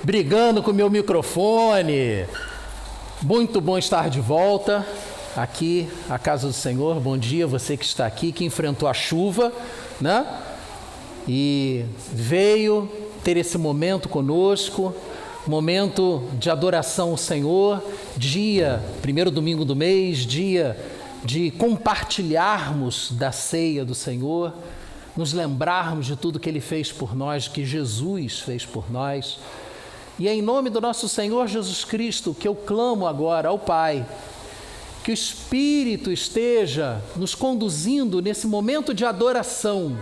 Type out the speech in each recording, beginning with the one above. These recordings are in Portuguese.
brigando com o meu microfone. Muito bom estar de volta aqui à casa do Senhor. Bom dia você que está aqui, que enfrentou a chuva, né? E veio ter esse momento conosco, momento de adoração ao Senhor, dia, primeiro domingo do mês, dia de compartilharmos da ceia do Senhor, nos lembrarmos de tudo que Ele fez por nós, que Jesus fez por nós. E é em nome do nosso Senhor Jesus Cristo que eu clamo agora ao Pai, que o Espírito esteja nos conduzindo nesse momento de adoração,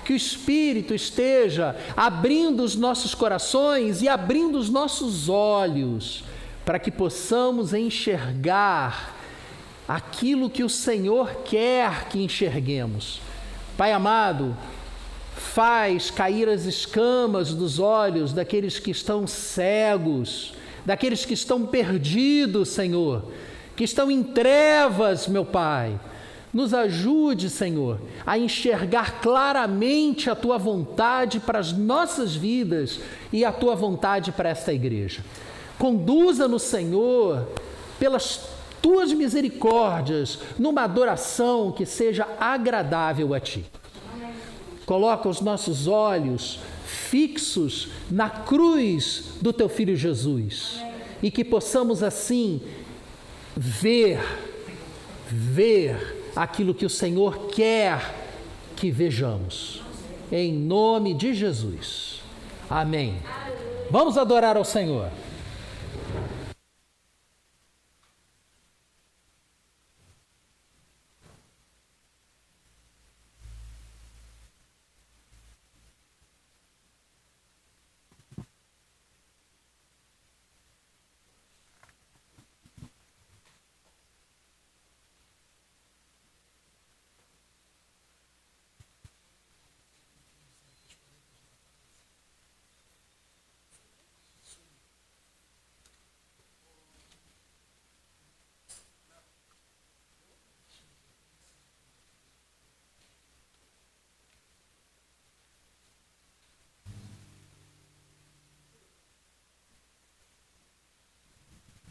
que o Espírito esteja abrindo os nossos corações e abrindo os nossos olhos, para que possamos enxergar aquilo que o Senhor quer que enxerguemos. Pai amado, faz cair as escamas dos olhos daqueles que estão cegos, daqueles que estão perdidos, Senhor, que estão em trevas, meu Pai. Nos ajude, Senhor, a enxergar claramente a Tua vontade para as nossas vidas e a Tua vontade para esta igreja. Conduza-nos, Senhor, pelas Tuas misericórdias, numa adoração que seja agradável a Ti. Coloca os nossos olhos fixos na cruz do Teu Filho Jesus e que possamos assim ver aquilo que o Senhor quer que vejamos. Em nome de Jesus. Amém. Vamos adorar ao Senhor.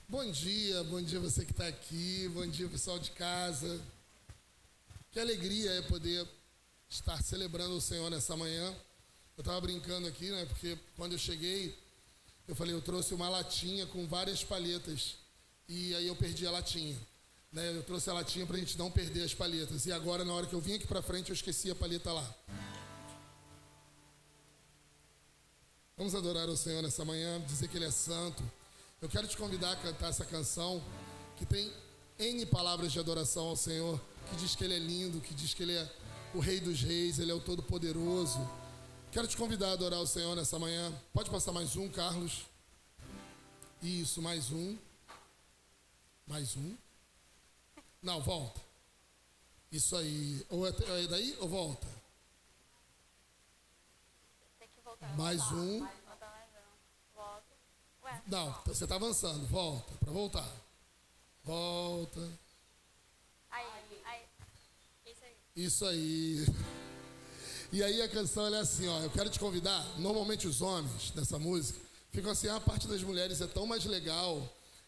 Bom dia você que está aqui, bom dia pessoal de casa. Que alegria é poder estar celebrando o Senhor nessa manhã. Eu estava brincando aqui, né, porque quando eu cheguei, eu falei, eu trouxe uma latinha com várias palhetas e aí eu perdi a latinha. Né, eu trouxe a latinha para a gente não perder as palhetas e agora na hora que eu vim aqui para frente eu esqueci a palheta lá. Vamos adorar o Senhor nessa manhã, dizer que Ele é santo. Eu quero te convidar a cantar essa canção que tem N palavras de adoração ao Senhor, que diz que Ele é lindo, que diz que Ele é o Rei dos Reis, Ele é o Todo-Poderoso. Quero te convidar a adorar o Senhor nessa manhã. Pode passar mais um, Carlos? Isso, mais um. Mais um. Não, volta. Isso aí. Ou é daí ou volta? Tem que voltar. Mais um. Não, você está avançando. Volta, para voltar. Volta. Aí. Isso aí. E aí a canção ela é assim, ó. Eu quero te convidar. Normalmente os homens dessa música ficam assim, a parte das mulheres é tão mais legal.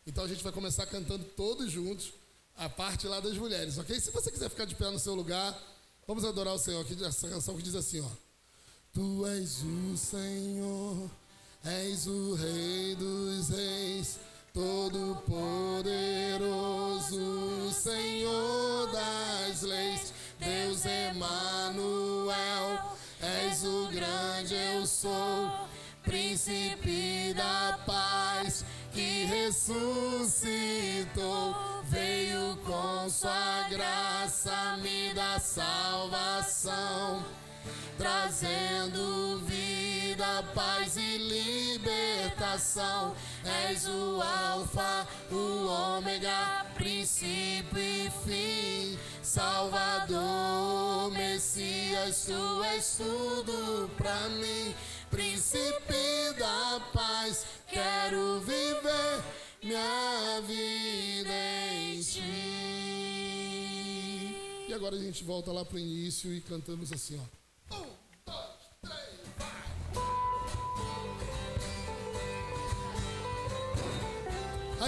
Então a gente vai começar cantando todos juntos a parte lá das mulheres, ok? Se você quiser ficar de pé no seu lugar, vamos adorar o Senhor aqui. Essa canção que diz assim, ó. Tu és o Senhor, és o Rei dos Reis, Todo-Poderoso, Senhor das leis, Deus Emanuel, és o grande eu sou, Príncipe da paz, que ressuscitou, veio com sua graça me dar salvação, trazendo vida, paz e libertação. És o Alfa, o Ômega, princípio e fim, Salvador, Messias, tu és tudo pra mim. Príncipe da paz, quero viver minha vida em ti. E agora a gente volta lá pro início e cantamos assim, ó. 1, 2, 3, vai!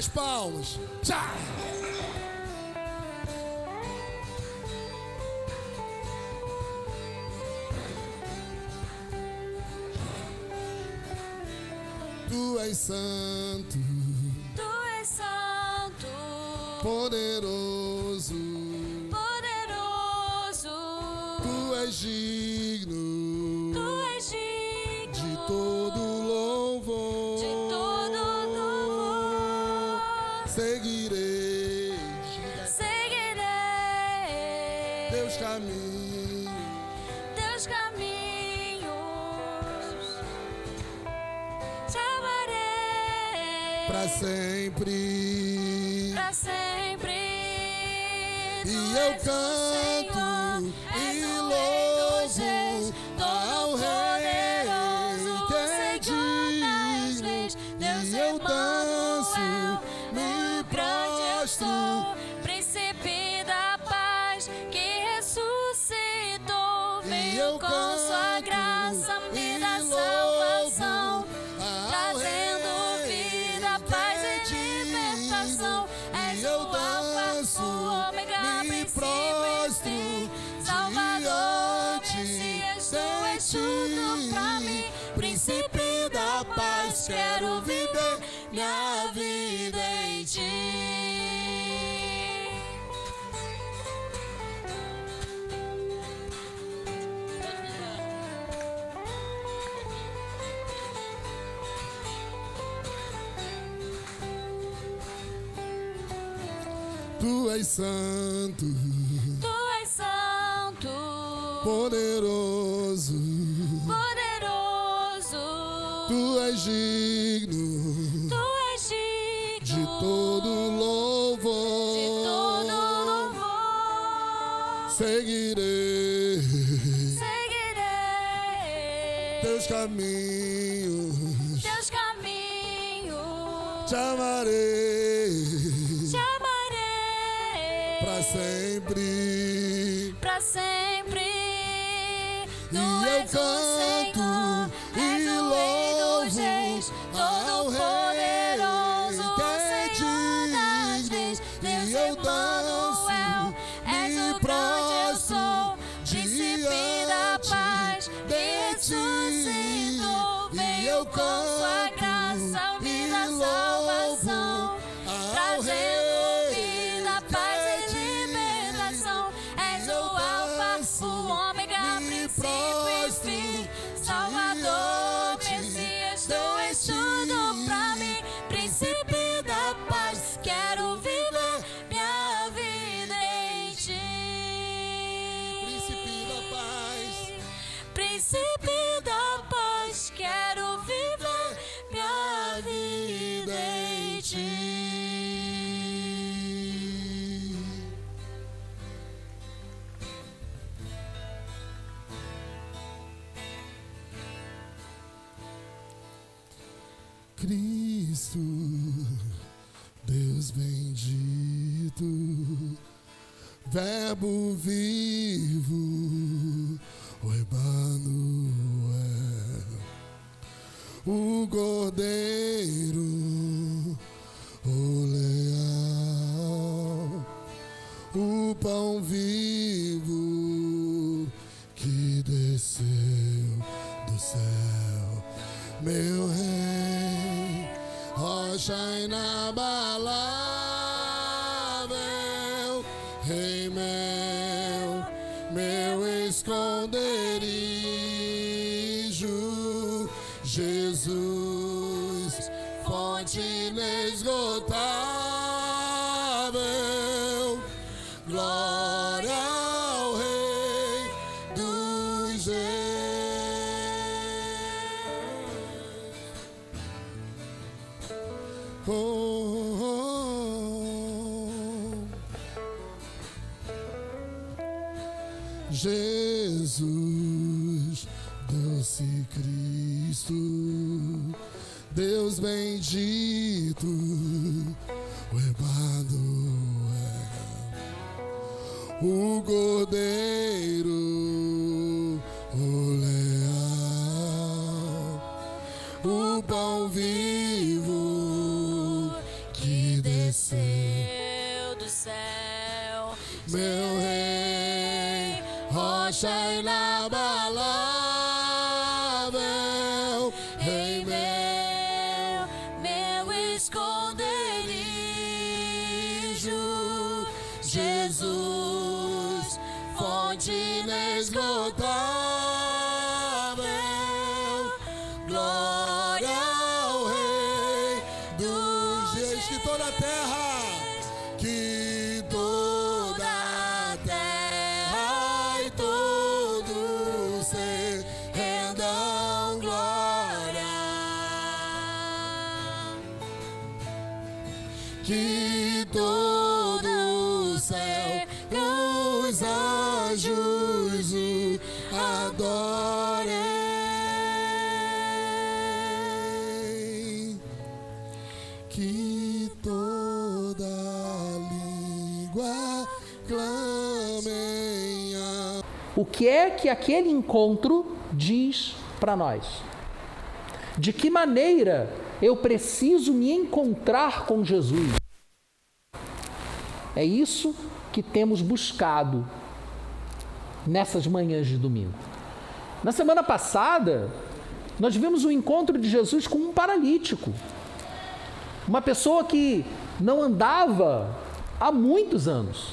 As palmas. Tchau. Tu és santo, poderoso, tu és digno, de todo louvor, seguirei teus caminhos, te amarei para sempre. E eu canto e louvo ao Rei que é digno. E eu danço, me prostro. Príncipe da paz que ressuscitou, veio com sua graça me dá salvação, trazendo vida, paz e libertação. És o Alfa, o Ômega, princípio e fim, Salvador, Messias, tu és tudo pra mim. Príncipe da paz, quero viver minha vida em ti. Tu és santo, poderoso, tu és digno, de todo louvor, seguirei teus caminhos, te amarei para sempre. E eu canto e louvo ao Rei que é digno. E eu danço, me prostro diante de ti. E eu canto e louvo ao Rei. Salvador, Messias, tu és tudo pra mim. Príncipe da paz, quero viver minha vida em ti. Príncipe da paz, Príncipe da paz, quero viver minha vida em ti. Cristo, Deus bendito, Verbo vivo, o Emmanuel, o Cordeiro, o leal, o pão vivo que desceu do céu, meu Rei, rocha inabalável, Rei meu esconderijo, Jesus, fonte inesgotável, glória ao Rei dos Jesus, doce Cristo, Deus bendito, o Emmanuel, o Cordeiro, o leal, o pão vivo que meu rei, rocha inabalável, rei meu esconderijo, Jesus, fonte inesgotável, glória ao rei dos dias que toda a terra, que toda a terra e todo ser rendam glória, que todo o céu e os anjos o adorem, que toda língua clamem a... O que é que aquele encontro diz para nós? De que maneira eu preciso me encontrar com Jesus? É isso que temos buscado nessas manhãs de domingo. Na semana passada, nós vimos o encontro de Jesus com um paralítico. Uma pessoa que não andava há muitos anos.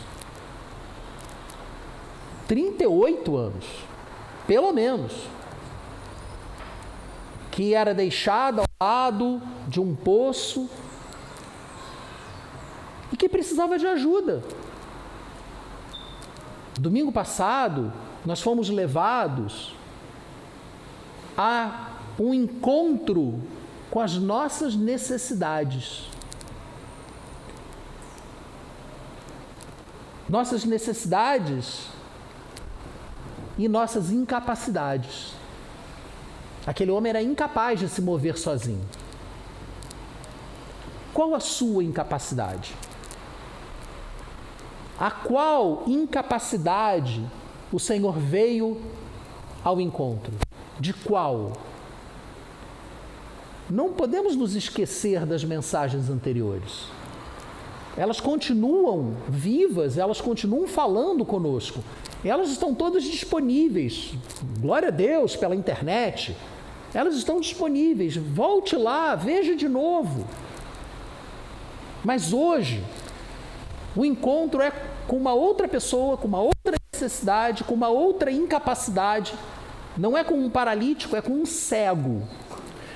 38 anos, pelo menos. Que era deixado ao lado de um poço e que precisava de ajuda. Domingo passado, nós fomos levados a um encontro com as nossas necessidades. Nossas necessidades e nossas incapacidades. Aquele homem era incapaz de se mover sozinho. Qual a sua incapacidade? A qual incapacidade o Senhor veio ao encontro? De qual? Não podemos nos esquecer das mensagens anteriores. Elas continuam vivas, elas continuam falando conosco. Elas estão todas disponíveis. Glória a Deus pela internet. Elas estão disponíveis. Volte lá, veja de novo. Mas hoje, o encontro é com uma outra pessoa, com uma outra necessidade, com uma outra incapacidade. Não é com um paralítico, é com um cego.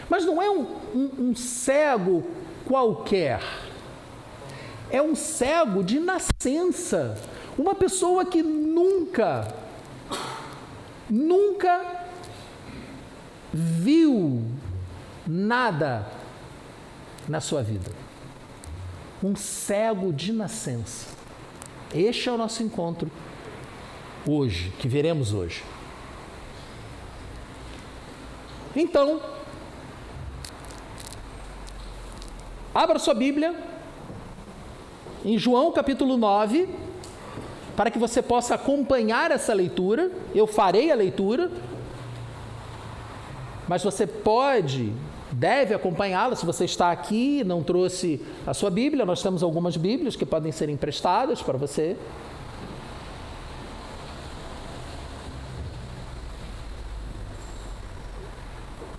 Mas não é um cego qualquer. É um cego de nascença. Uma pessoa que nunca viu nada na sua vida. Um cego de nascença. Este é o nosso encontro hoje, que veremos hoje. Então, abra sua Bíblia em João capítulo 9, para que você possa acompanhar essa leitura. Eu farei a leitura, mas você deve acompanhá-la. Se você está aqui e não trouxe a sua Bíblia, nós temos algumas Bíblias que podem ser emprestadas para você.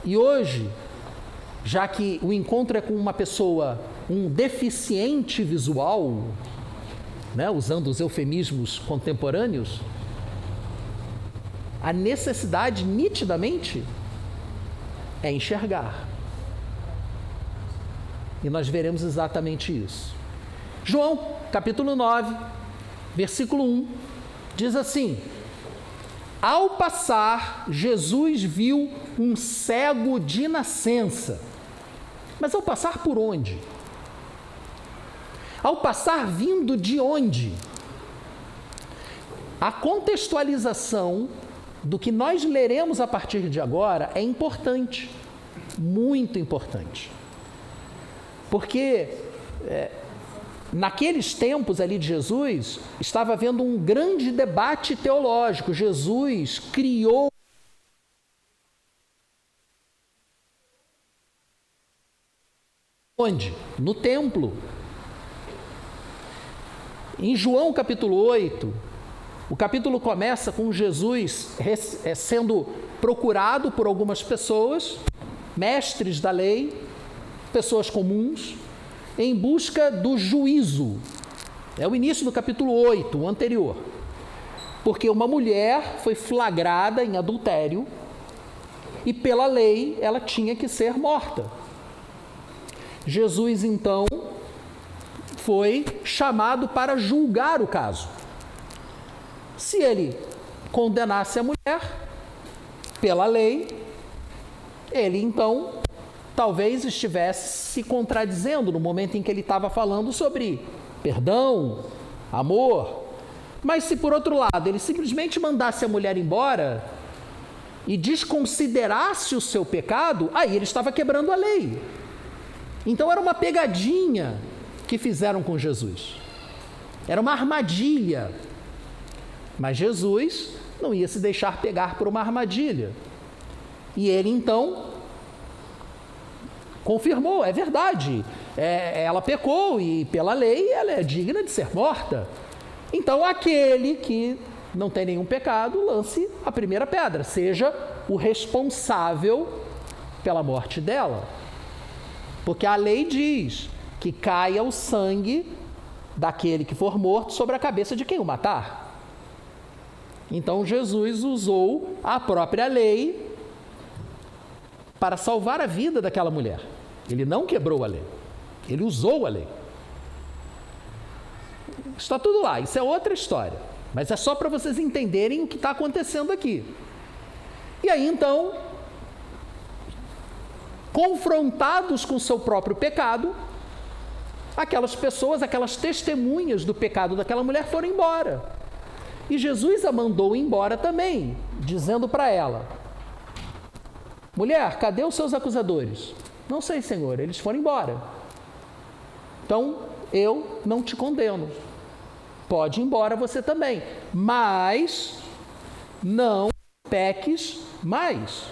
E hoje, já que o encontro é com uma pessoa, um deficiente visual, né, usando os eufemismos contemporâneos, a necessidade nitidamente é enxergar. E nós veremos exatamente isso. João, capítulo 9, versículo 1, diz assim: ao passar, Jesus viu um cego de nascença. Mas ao passar por onde? Ao passar vindo de onde? A contextualização do que nós leremos a partir de agora é importante, muito importante. Porque naqueles tempos ali de Jesus, estava havendo um grande debate teológico. Jesus criou onde? No templo. Em João capítulo 8, o capítulo começa com Jesus sendo procurado por algumas pessoas, mestres da lei, pessoas comuns, em busca do juízo. É o início do capítulo 8, o anterior. Porque uma mulher foi flagrada em adultério e pela lei ela tinha que ser morta. Jesus então foi chamado para julgar o caso. Se ele condenasse a mulher pela lei, ele então talvez estivesse se contradizendo no momento em que ele estava falando sobre perdão, amor. Mas se por outro lado ele simplesmente mandasse a mulher embora e desconsiderasse o seu pecado, aí ele estava quebrando a lei. Então era uma pegadinha que fizeram com Jesus. Era uma armadilha. Mas Jesus não ia se deixar pegar por uma armadilha. E ele então confirmou, é verdade, ela pecou e pela lei ela é digna de ser morta. Então aquele que não tem nenhum pecado, lance a primeira pedra, seja o responsável pela morte dela. Porque a lei diz que caia o sangue daquele que for morto sobre a cabeça de quem o matar. Então Jesus usou a própria lei para salvar a vida daquela mulher. Ele não quebrou a lei, ele usou a lei. Está tudo lá, isso é outra história, mas é só para vocês entenderem o que está acontecendo aqui. E aí então, confrontados com o seu próprio pecado, aquelas pessoas, aquelas testemunhas do pecado daquela mulher foram embora. E Jesus a mandou embora também, dizendo para ela: mulher, cadê os seus acusadores? Não sei, Senhor, eles foram embora. Então, eu não te condeno. Pode ir embora você também, mas não peques mais.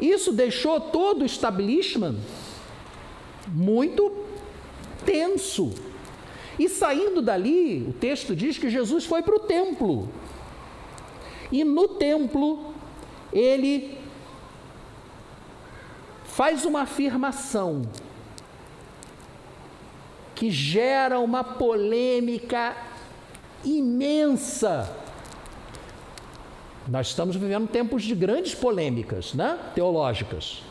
Isso deixou todo o establishment muito tenso. E saindo dali, o texto diz que Jesus foi para o templo. E no templo, ele faz uma afirmação que gera uma polêmica imensa. Nós estamos vivendo tempos de grandes polêmicas, né? Teológicas.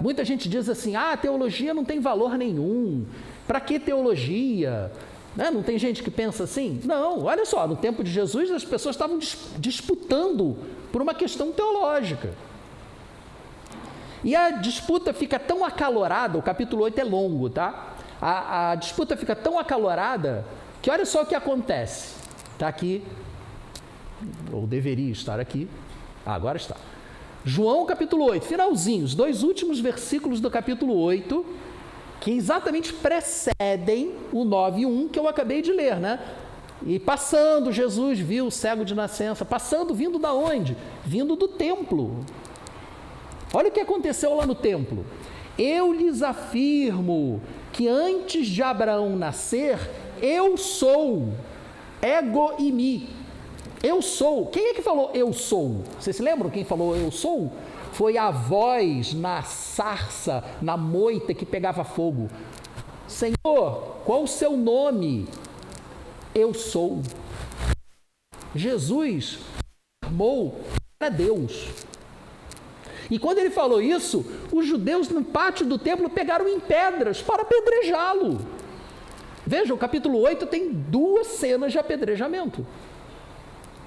Muita gente diz assim: a teologia não tem valor nenhum. Para que teologia? Né? Não tem gente que pensa assim? Não, olha só, no tempo de Jesus as pessoas estavam disputando por uma questão teológica. E a disputa fica tão acalorada, o capítulo 8 é longo, tá? A disputa fica tão acalorada que olha só o que acontece. Está aqui, ou deveria estar aqui, agora está. João capítulo 8, finalzinho, os 2 últimos versículos do capítulo 8, que exatamente precedem o 9:1 que eu acabei de ler, né? E passando, Jesus viu o cego de nascença. Passando, vindo da onde? Vindo do templo. Olha o que aconteceu lá no templo. Eu lhes afirmo que antes de Abraão nascer, eu sou, ego e mi. Eu sou. Quem é que falou eu sou? Vocês se lembram quem falou eu sou? Foi a voz na sarça, na moita que pegava fogo. Senhor, qual o seu nome? Eu sou. Jesus afirmou para Deus. E quando ele falou isso, os judeus no pátio do templo pegaram em pedras para apedrejá-lo. Veja, o capítulo 8 tem 2 cenas de apedrejamento.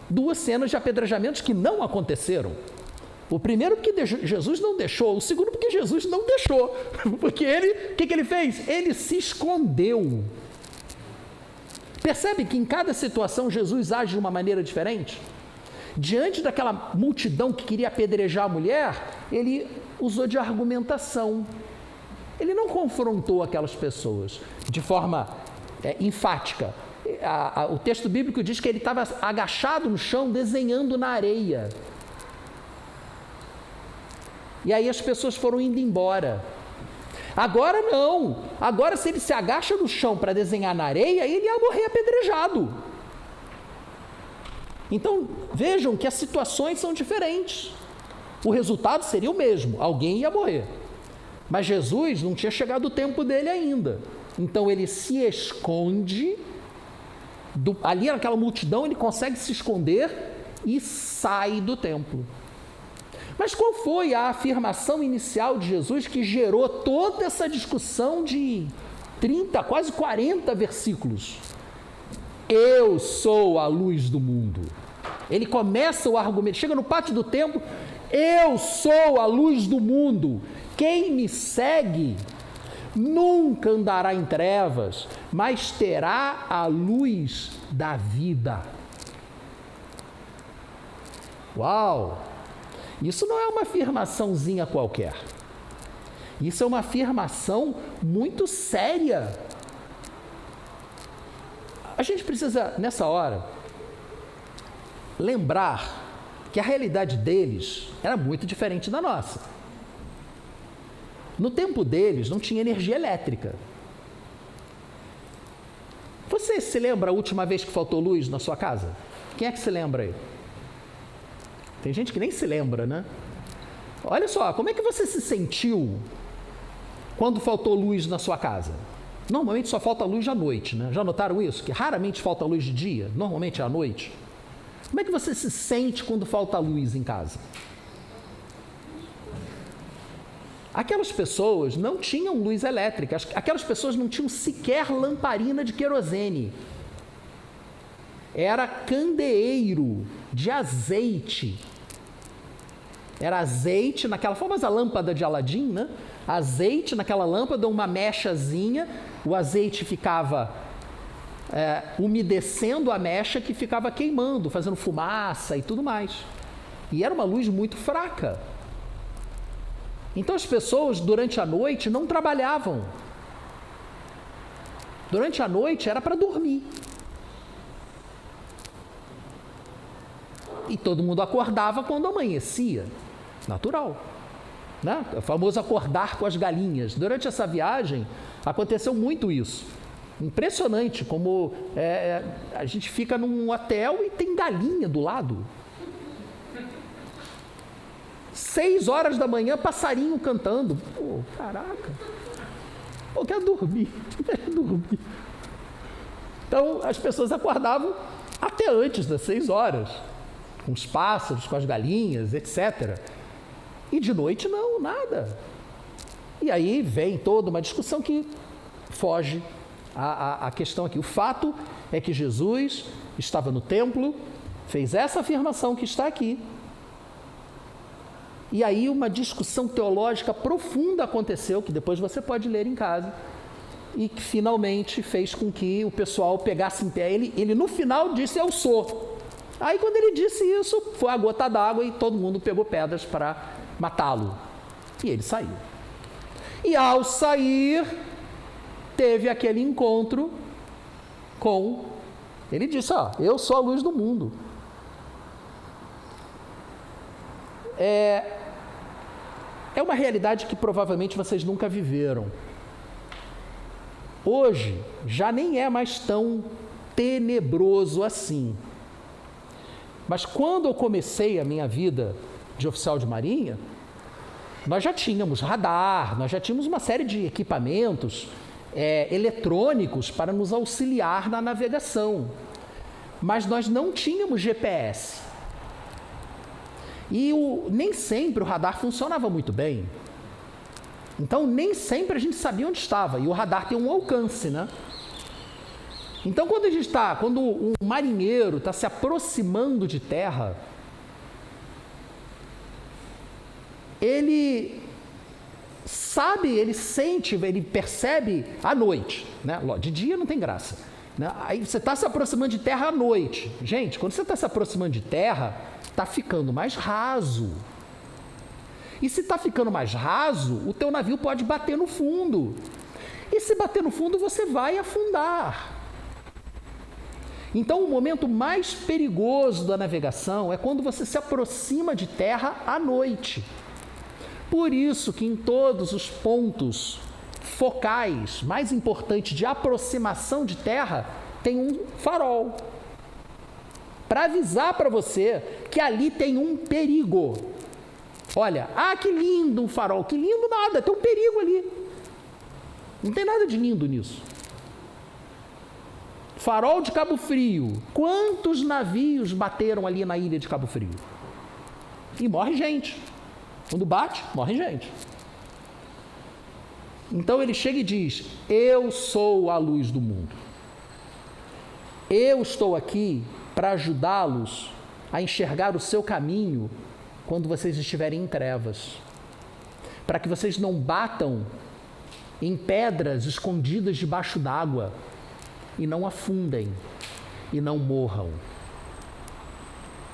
2 cenas de apedrejamentos que não aconteceram. O primeiro porque Jesus não deixou, o segundo porque Jesus não deixou. Porque ele, o que ele fez? Ele se escondeu. Percebe que em cada situação Jesus age de uma maneira diferente? Diante daquela multidão que queria apedrejar a mulher, ele usou de argumentação. Ele não confrontou aquelas pessoas de forma enfática. O texto bíblico diz que ele estava agachado no chão, desenhando na areia. E aí as pessoas foram indo embora. Agora não. Agora, se ele se agacha no chão para desenhar na areia, ele ia morrer apedrejado. Então, vejam que as situações são diferentes. O resultado seria o mesmo, alguém ia morrer. Mas Jesus não tinha chegado o tempo dele ainda. Então, ele se esconde, ali naquela multidão, ele consegue se esconder e sai do templo. Mas qual foi a afirmação inicial de Jesus que gerou toda essa discussão de 30, quase 40 versículos? Eu sou a luz do mundo. Ele começa o argumento, chega no pátio do templo, eu sou a luz do mundo. Quem me segue nunca andará em trevas, mas terá a luz da vida. Uau! Isso não é uma afirmaçãozinha qualquer. Isso é uma afirmação muito séria. A gente precisa, nessa hora, lembrar que a realidade deles era muito diferente da nossa. No tempo deles não tinha energia elétrica. Você se lembra a última vez que faltou luz na sua casa? Quem é que se lembra aí? Tem gente que nem se lembra, né? Olha só, como é que você se sentiu quando faltou luz na sua casa? Normalmente só falta luz à noite, né? Já notaram isso? Que raramente falta luz de dia, normalmente é à noite. Como é que você se sente quando falta luz em casa? Aquelas pessoas não tinham luz elétrica, aquelas pessoas não tinham sequer lamparina de querosene. Era candeeiro de azeite. Era azeite naquela famosa lâmpada de Aladim, né? Azeite naquela lâmpada, uma mechazinha, o azeite ficava umedecendo a mecha que ficava queimando, fazendo fumaça e tudo mais. E era uma luz muito fraca. Então as pessoas durante a noite não trabalhavam. Durante a noite era para dormir. E todo mundo acordava quando amanhecia. Natural. Né? O famoso acordar com as galinhas. Durante essa viagem aconteceu muito isso. Impressionante como a gente fica num hotel e tem galinha do lado. 6 horas da manhã, passarinho cantando. Pô, caraca. Eu quero dormir. Então, as pessoas acordavam até antes das 6 horas. Com os pássaros, com as galinhas, etc. E de noite não, nada. E aí vem toda uma discussão que foge à questão aqui. O fato é que Jesus estava no templo, fez essa afirmação que está aqui. E aí uma discussão teológica profunda aconteceu, que depois você pode ler em casa, e que finalmente fez com que o pessoal pegasse em pé. Ele no final disse, eu sou. Aí quando ele disse isso, foi a gota d'água e todo mundo pegou pedras para matá-lo. E ele saiu. E ao sair, teve aquele encontro com... Ele disse, eu sou a luz do mundo. É uma realidade que provavelmente vocês nunca viveram. Hoje, já nem é mais tão tenebroso assim. Mas quando eu comecei a minha vida de oficial de marinha, nós já tínhamos radar, nós já tínhamos uma série de equipamentos eletrônicos para nos auxiliar na navegação. Mas nós não tínhamos GPS. E nem sempre o radar funcionava muito bem. Então, nem sempre a gente sabia onde estava. E o radar tem um alcance, né? Então, quando um marinheiro está se aproximando de terra, ele sabe, ele sente, ele percebe à noite, né? De dia não tem graça, né? Aí você está se aproximando de terra à noite. Gente, quando você está se aproximando de terra, está ficando mais raso. E se está ficando mais raso, o teu navio pode bater no fundo. E se bater no fundo, você vai afundar. Então, o momento mais perigoso da navegação é quando você se aproxima de terra à noite. Por isso que em todos os pontos focais mais importantes de aproximação de terra tem um farol para avisar para você que ali tem um perigo. Olha, que lindo um farol, que lindo nada, tem um perigo ali. Não tem nada de lindo nisso. Farol de Cabo Frio. Quantos navios bateram ali na ilha de Cabo Frio? E morre gente. Quando bate, morre gente. Então ele chega e diz: eu sou a luz do mundo. Eu estou aqui para ajudá-los a enxergar o seu caminho quando vocês estiverem em trevas. Para que vocês não batam em pedras escondidas debaixo d'água e não afundem e não morram.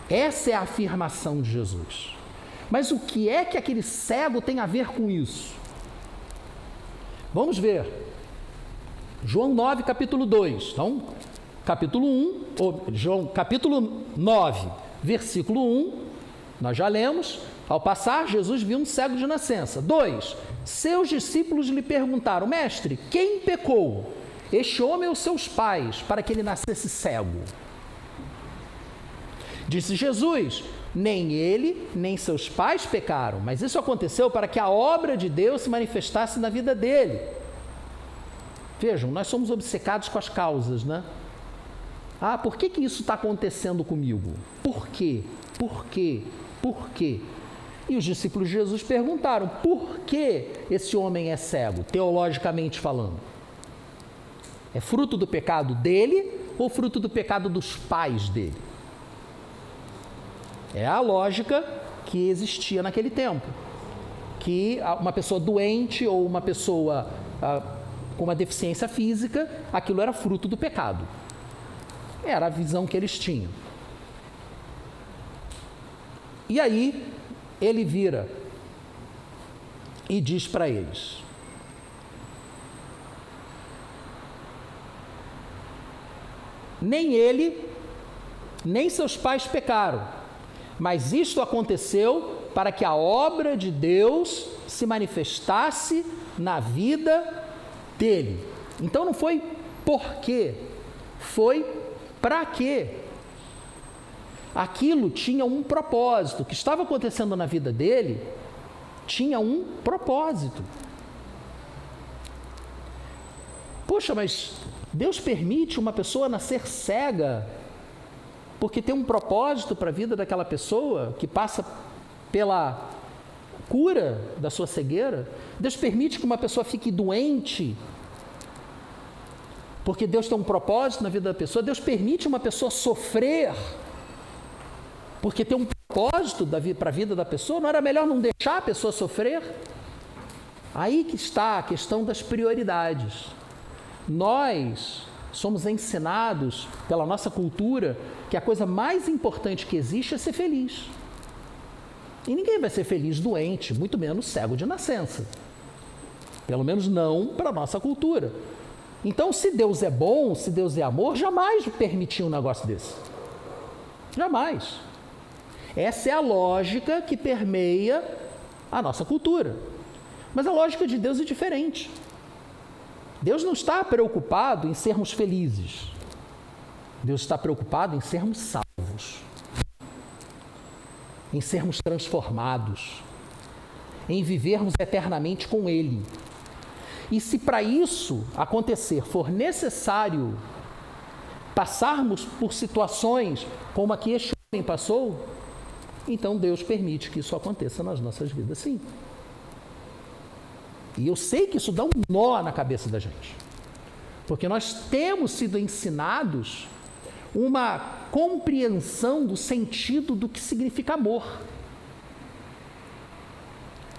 Essa é a afirmação de Jesus. Mas o que é que aquele cego tem a ver com isso? Vamos ver. João 9, capítulo 2. Então, capítulo 1, capítulo 9, versículo 1, nós já lemos. Ao passar, Jesus viu um cego de nascença. 2. Seus discípulos lhe perguntaram: mestre, quem pecou? Este homem ou seus pais, para que ele nascesse cego? Disse Jesus: nem ele, nem seus pais pecaram, mas isso aconteceu para que a obra de Deus se manifestasse na vida dele. Vejam, nós somos obcecados com as causas, né? Por que isso está acontecendo comigo? Por quê? Por quê? Por quê? E os discípulos de Jesus perguntaram: por que esse homem é cego, teologicamente falando? É fruto do pecado dele ou fruto do pecado dos pais dele? É a lógica que existia naquele tempo. Que uma pessoa doente ou uma pessoa com uma deficiência física, aquilo era fruto do pecado. Era a visão que eles tinham. E aí, ele vira e diz para eles: nem ele, nem seus pais pecaram, mas isto aconteceu para que a obra de Deus se manifestasse na vida dele. Então não foi por quê, foi para quê. Aquilo tinha um propósito, o que estava acontecendo na vida dele tinha um propósito. Poxa, mas Deus permite uma pessoa nascer cega porque tem um propósito para a vida daquela pessoa que passa pela cura da sua cegueira? Deus permite que uma pessoa fique doente porque Deus tem um propósito na vida da pessoa? Deus permite uma pessoa sofrer porque tem um propósito para a vida da pessoa? Não era melhor não deixar a pessoa sofrer? Aí que está a questão das prioridades. Nós somos ensinados pela nossa cultura que a coisa mais importante que existe é ser feliz. E ninguém vai ser feliz doente, muito menos cego de nascença. Pelo menos não para a nossa cultura. Então, se Deus é bom, se Deus é amor, jamais permitir um negócio desse. Jamais. Essa é a lógica que permeia a nossa cultura. Mas a lógica de Deus é diferente. Deus não está preocupado em sermos felizes. Deus está preocupado em sermos salvos, em sermos transformados, em vivermos eternamente com Ele. E se para isso acontecer for necessário passarmos por situações como a que este homem passou, então Deus permite que isso aconteça nas nossas vidas, sim. E eu sei que isso dá um nó na cabeça da gente, porque nós temos sido ensinados uma compreensão do sentido do que significa amor.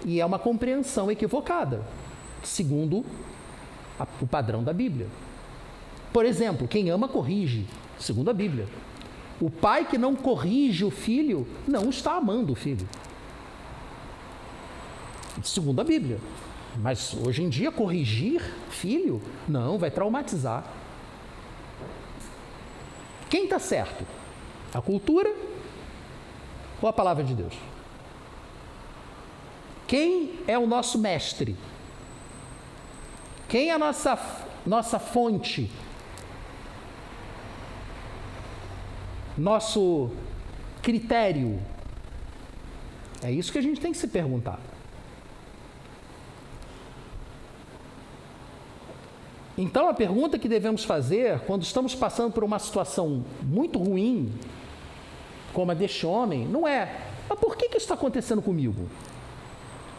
E é uma compreensão equivocada, segundo o padrão da Bíblia. Por exemplo, quem ama corrige, segundo a Bíblia. O pai que não corrige o filho não está amando o filho, segundo a Bíblia. Mas hoje em dia corrigir filho, não, vai traumatizar. Quem está certo? A cultura ou a palavra de Deus? Quem é o nosso mestre? Quem é a nossa fonte? Nosso critério? É isso que a gente tem que se perguntar. Então, a pergunta que devemos fazer quando estamos passando por uma situação muito ruim, como a deste homem, não é: mas por que isso está acontecendo comigo?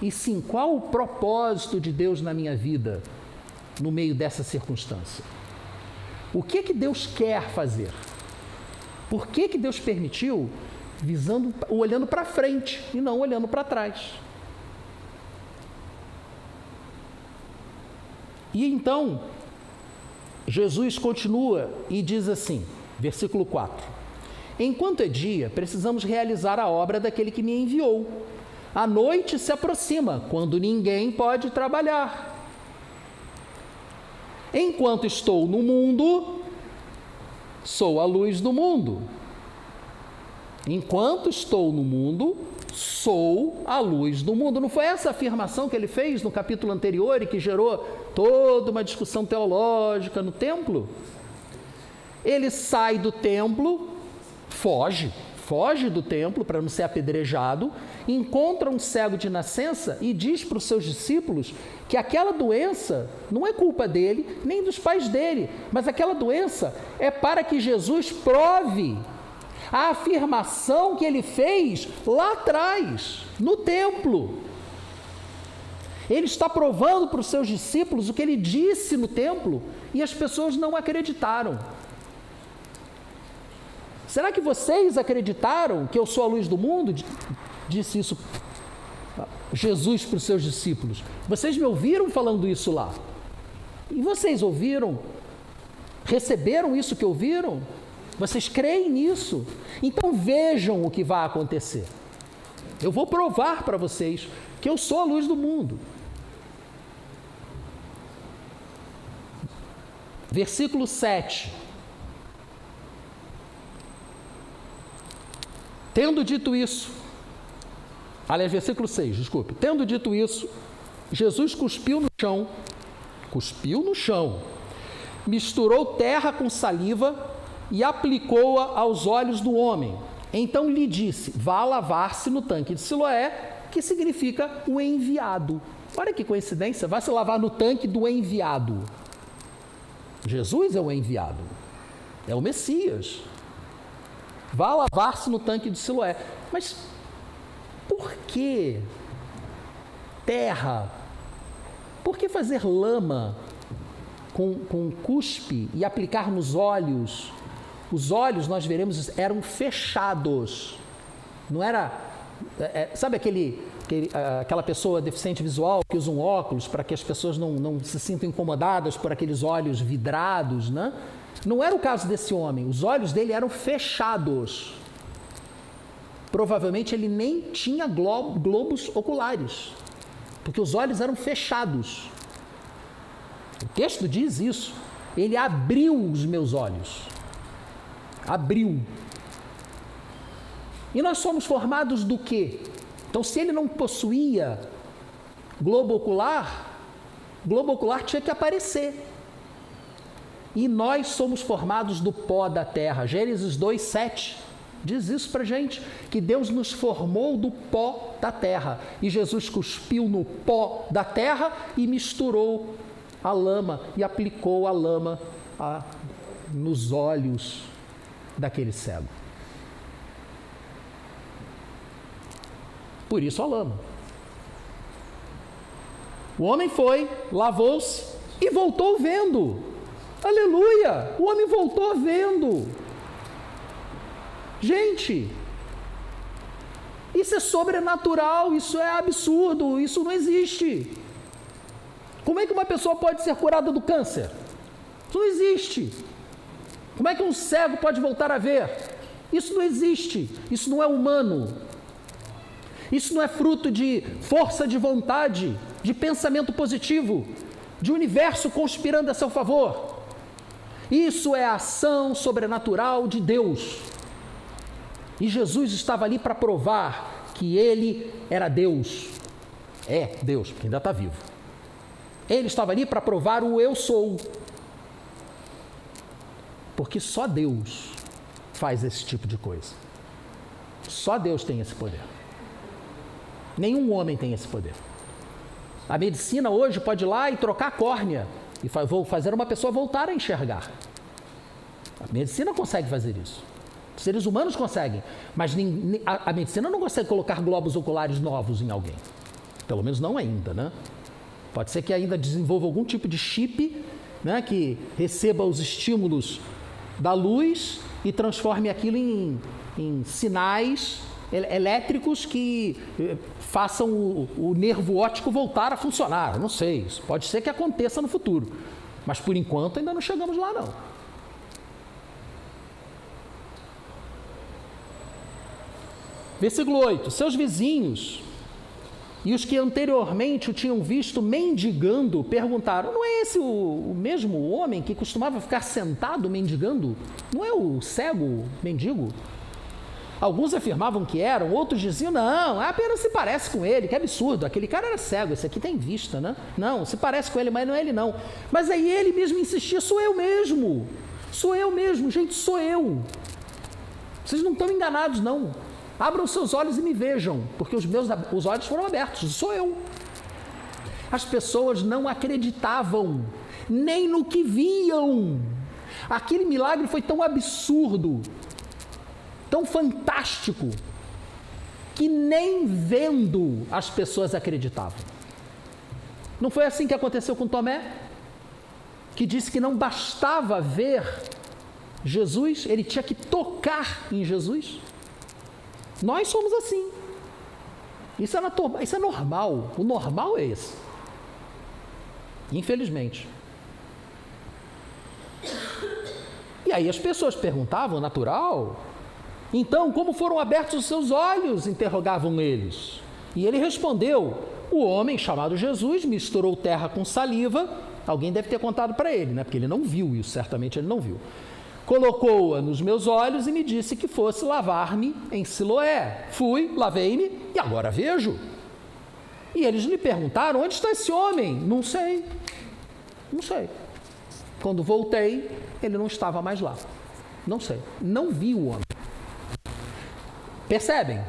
E sim, qual o propósito de Deus na minha vida no meio dessa circunstância? O que Deus quer fazer? Por que Deus permitiu, olhando para frente e não olhando para trás? E então, Jesus continua e diz assim, versículo 4: enquanto é dia, precisamos realizar a obra daquele que me enviou. A noite se aproxima, quando ninguém pode trabalhar. Enquanto estou no mundo, sou a luz do mundo. Enquanto estou no mundo, sou a luz do mundo. Não foi essa afirmação que ele fez no capítulo anterior e que gerou toda uma discussão teológica no templo? Ele sai do templo, foge do templo para não ser apedrejado, encontra um cego de nascença e diz para os seus discípulos que aquela doença não é culpa dele, nem dos pais dele, mas aquela doença é para que Jesus prove a afirmação que ele fez lá atrás, no templo. Ele está provando para os seus discípulos o que ele disse no templo e as pessoas não acreditaram. Será que vocês acreditaram que eu sou a luz do mundo? Disse isso Jesus para os seus discípulos. Vocês me ouviram falando isso lá? E vocês ouviram? Receberam isso que ouviram? Vocês creem nisso? Então vejam o que vai acontecer. Eu vou provar para vocês que eu sou a luz do mundo. Versículo 7. Tendo dito isso, aliás, versículo 6, desculpe. Tendo dito isso, Jesus cuspiu no chão, misturou terra com saliva e aplicou-a aos olhos do homem. Então lhe disse: vá lavar-se no tanque de Siloé, que significa o enviado. Olha que coincidência, vai se lavar no tanque do enviado. Jesus é o enviado, é o Messias. Vá lavar-se no tanque de Siloé. Mas por que terra? Por que fazer lama com cuspe e aplicar nos olhos? Os olhos, nós veremos, eram fechados. Não era... sabe aquela pessoa deficiente visual que usa um óculos para que as pessoas não se sintam incomodadas por aqueles olhos vidrados, né? Não era o caso desse homem. Os olhos dele eram fechados. Provavelmente ele nem tinha globos oculares, porque os olhos eram fechados. O texto diz isso. Ele abriu os meus olhos. Abriu. E nós somos formados do quê? Então, se ele não possuía globo ocular tinha que aparecer. E nós somos formados do pó da terra. Gênesis 2:7 diz isso pra gente, que Deus nos formou do pó da terra. E Jesus cuspiu no pó da terra e misturou a lama e aplicou a lama nos olhos daquele cego. Por isso a lama. O homem foi, lavou-se e voltou vendo. Aleluia! O homem voltou vendo. Gente, isso é sobrenatural, isso é absurdo, isso não existe. Como é que uma pessoa pode ser curada do câncer? Isso não existe. Como é que um cego pode voltar a ver? Isso não existe, isso não é humano. Isso não é fruto de força de vontade, de pensamento positivo, de universo conspirando a seu favor. Isso é a ação sobrenatural de Deus. E Jesus estava ali para provar que ele era Deus. É Deus, porque ainda está vivo. Ele estava ali para provar o eu sou. Porque só Deus faz esse tipo de coisa. Só Deus tem esse poder. Nenhum homem tem esse poder. A medicina hoje pode ir lá e trocar a córnea e fazer uma pessoa voltar a enxergar. A medicina consegue fazer isso. Os seres humanos conseguem, mas a medicina não consegue colocar globos oculares novos em alguém. Pelo menos não ainda, né? Pode ser que ainda desenvolva algum tipo de chip, né, que receba os estímulos da luz e transforme aquilo em sinais elétricos que façam o nervo óptico voltar a funcionar. Não sei, isso pode ser que aconteça no futuro, mas por enquanto ainda não chegamos lá não. Versículo 8, seus vizinhos e os que anteriormente o tinham visto mendigando perguntaram, não é esse o mesmo homem que costumava ficar sentado mendigando? Não é o cego mendigo? Alguns afirmavam que eram, outros diziam, não, apenas se parece com ele, que absurdo, aquele cara era cego, esse aqui tem vista, né? Não, se parece com ele, mas não é ele não. Mas aí ele mesmo insistia, sou eu mesmo, gente, sou eu. Vocês não estão enganados não. Abram seus olhos e me vejam, porque os olhos foram abertos, sou eu. As pessoas não acreditavam, nem no que viam. Aquele milagre foi tão absurdo, tão fantástico, que nem vendo as pessoas acreditavam. Não foi assim que aconteceu com Tomé? Que disse que não bastava ver Jesus, ele tinha que tocar em Jesus? Nós somos assim. Isso é normal. O normal é esse. Infelizmente. E aí as pessoas perguntavam, natural. Então, como foram abertos os seus olhos? Interrogavam eles. E ele respondeu, o homem chamado Jesus misturou terra com saliva. Alguém deve ter contado para ele, né? Porque ele não viu isso, certamente ele não viu. Colocou-a nos meus olhos e me disse que fosse lavar-me em Siloé. Fui, lavei-me e agora vejo. E eles lhe perguntaram, onde está esse homem? Não sei. Quando voltei, ele não estava mais lá. Não sei. Não vi o homem. Percebem?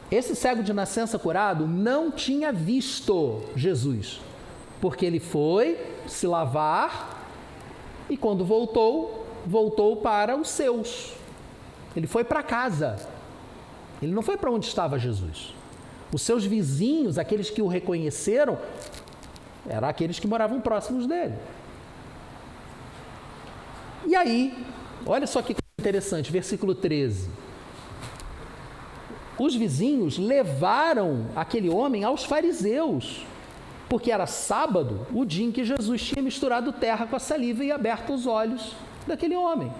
Esse cego de nascença curado não tinha visto Jesus, porque ele foi se lavar e quando voltou para os seus. Ele foi para casa. Ele não foi para onde estava Jesus. Os seus vizinhos, aqueles que o reconheceram, eram aqueles que moravam próximos dele. E aí, olha só que interessante, versículo 13. Os vizinhos levaram aquele homem aos fariseus, porque era sábado, o dia em que Jesus tinha misturado terra com a saliva e aberto os olhos daquele homem.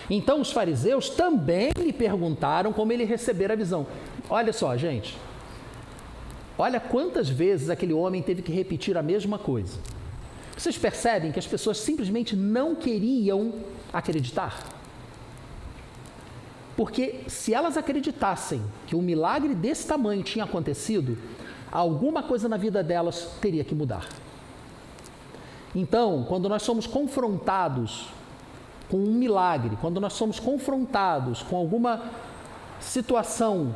Então os fariseus também lhe perguntaram como ele recebera a visão. Olha só, gente, olha quantas vezes aquele homem teve que repetir a mesma coisa. Vocês percebem que as pessoas simplesmente não queriam acreditar? Porque se elas acreditassem que um milagre desse tamanho tinha acontecido, alguma coisa na vida delas teria que mudar. Então, quando nós somos confrontados com um milagre, quando nós somos confrontados com alguma situação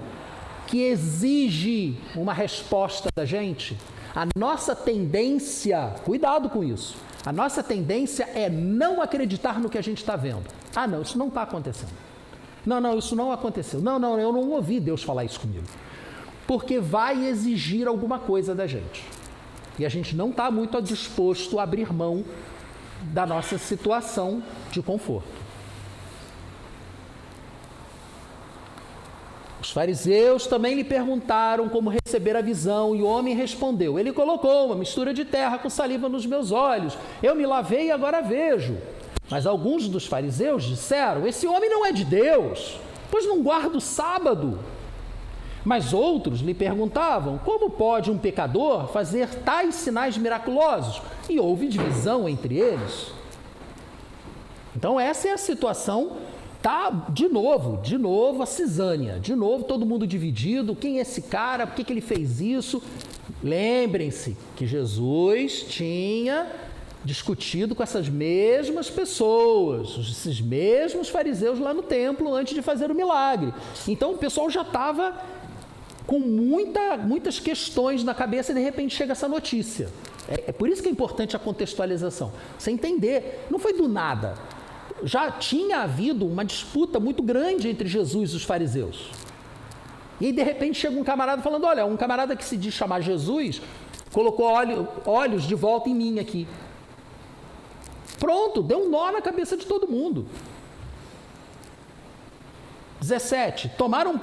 que exige uma resposta da gente, a nossa tendência, cuidado com isso, a nossa tendência é não acreditar no que a gente está vendo. Ah, não, isso não está acontecendo. Não, isso não aconteceu. Não, eu não ouvi Deus falar isso comigo. Porque vai exigir alguma coisa da gente. E a gente não está muito disposto a abrir mão da nossa situação de conforto. Os fariseus também lhe perguntaram como receber a visão, e o homem respondeu, ele colocou uma mistura de terra com saliva nos meus olhos, eu me lavei e agora vejo. Mas alguns dos fariseus disseram, esse homem não é de Deus, pois não guarda o sábado. Mas outros lhe perguntavam, como pode um pecador fazer tais sinais miraculosos? E houve divisão entre eles. Então essa é a situação Tá, de novo a cisânia, de novo todo mundo dividido, quem é esse cara, por que ele fez isso? Lembrem-se que Jesus tinha discutido com essas mesmas pessoas, esses mesmos fariseus lá no templo antes de fazer o milagre. Então o pessoal já estava com muitas questões na cabeça e de repente chega essa notícia. É por isso que é importante a contextualização, você entender, não foi do nada. Já tinha havido uma disputa muito grande entre Jesus e os fariseus. E aí, de repente, chega um camarada falando, olha, um camarada que se diz chamar Jesus, colocou olhos de volta em mim aqui. Pronto, deu um nó na cabeça de todo mundo. 17. Tornaram,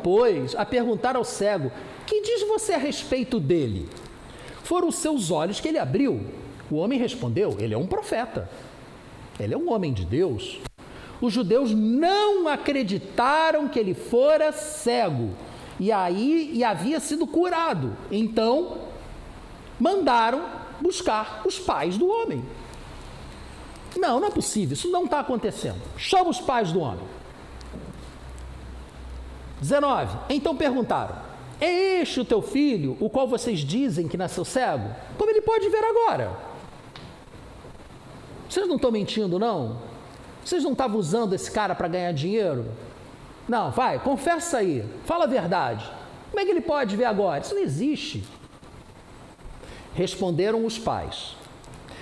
pois, a perguntar ao cego, que diz você a respeito dele? Foram os seus olhos que ele abriu. O homem respondeu, ele é um profeta. Ele é um homem de Deus. Os judeus não acreditaram que ele fora cego e havia sido curado. Então, mandaram buscar os pais do homem. Não é possível, isso não está acontecendo. Chama os pais do homem. 19. Então perguntaram, é este o teu filho, o qual vocês dizem que nasceu cego? Como ele pode ver agora? Vocês não estão mentindo, não? Vocês não estavam usando esse cara para ganhar dinheiro? Não, vai, confessa aí, fala a verdade. Como é que ele pode ver agora? Isso não existe. Responderam os pais,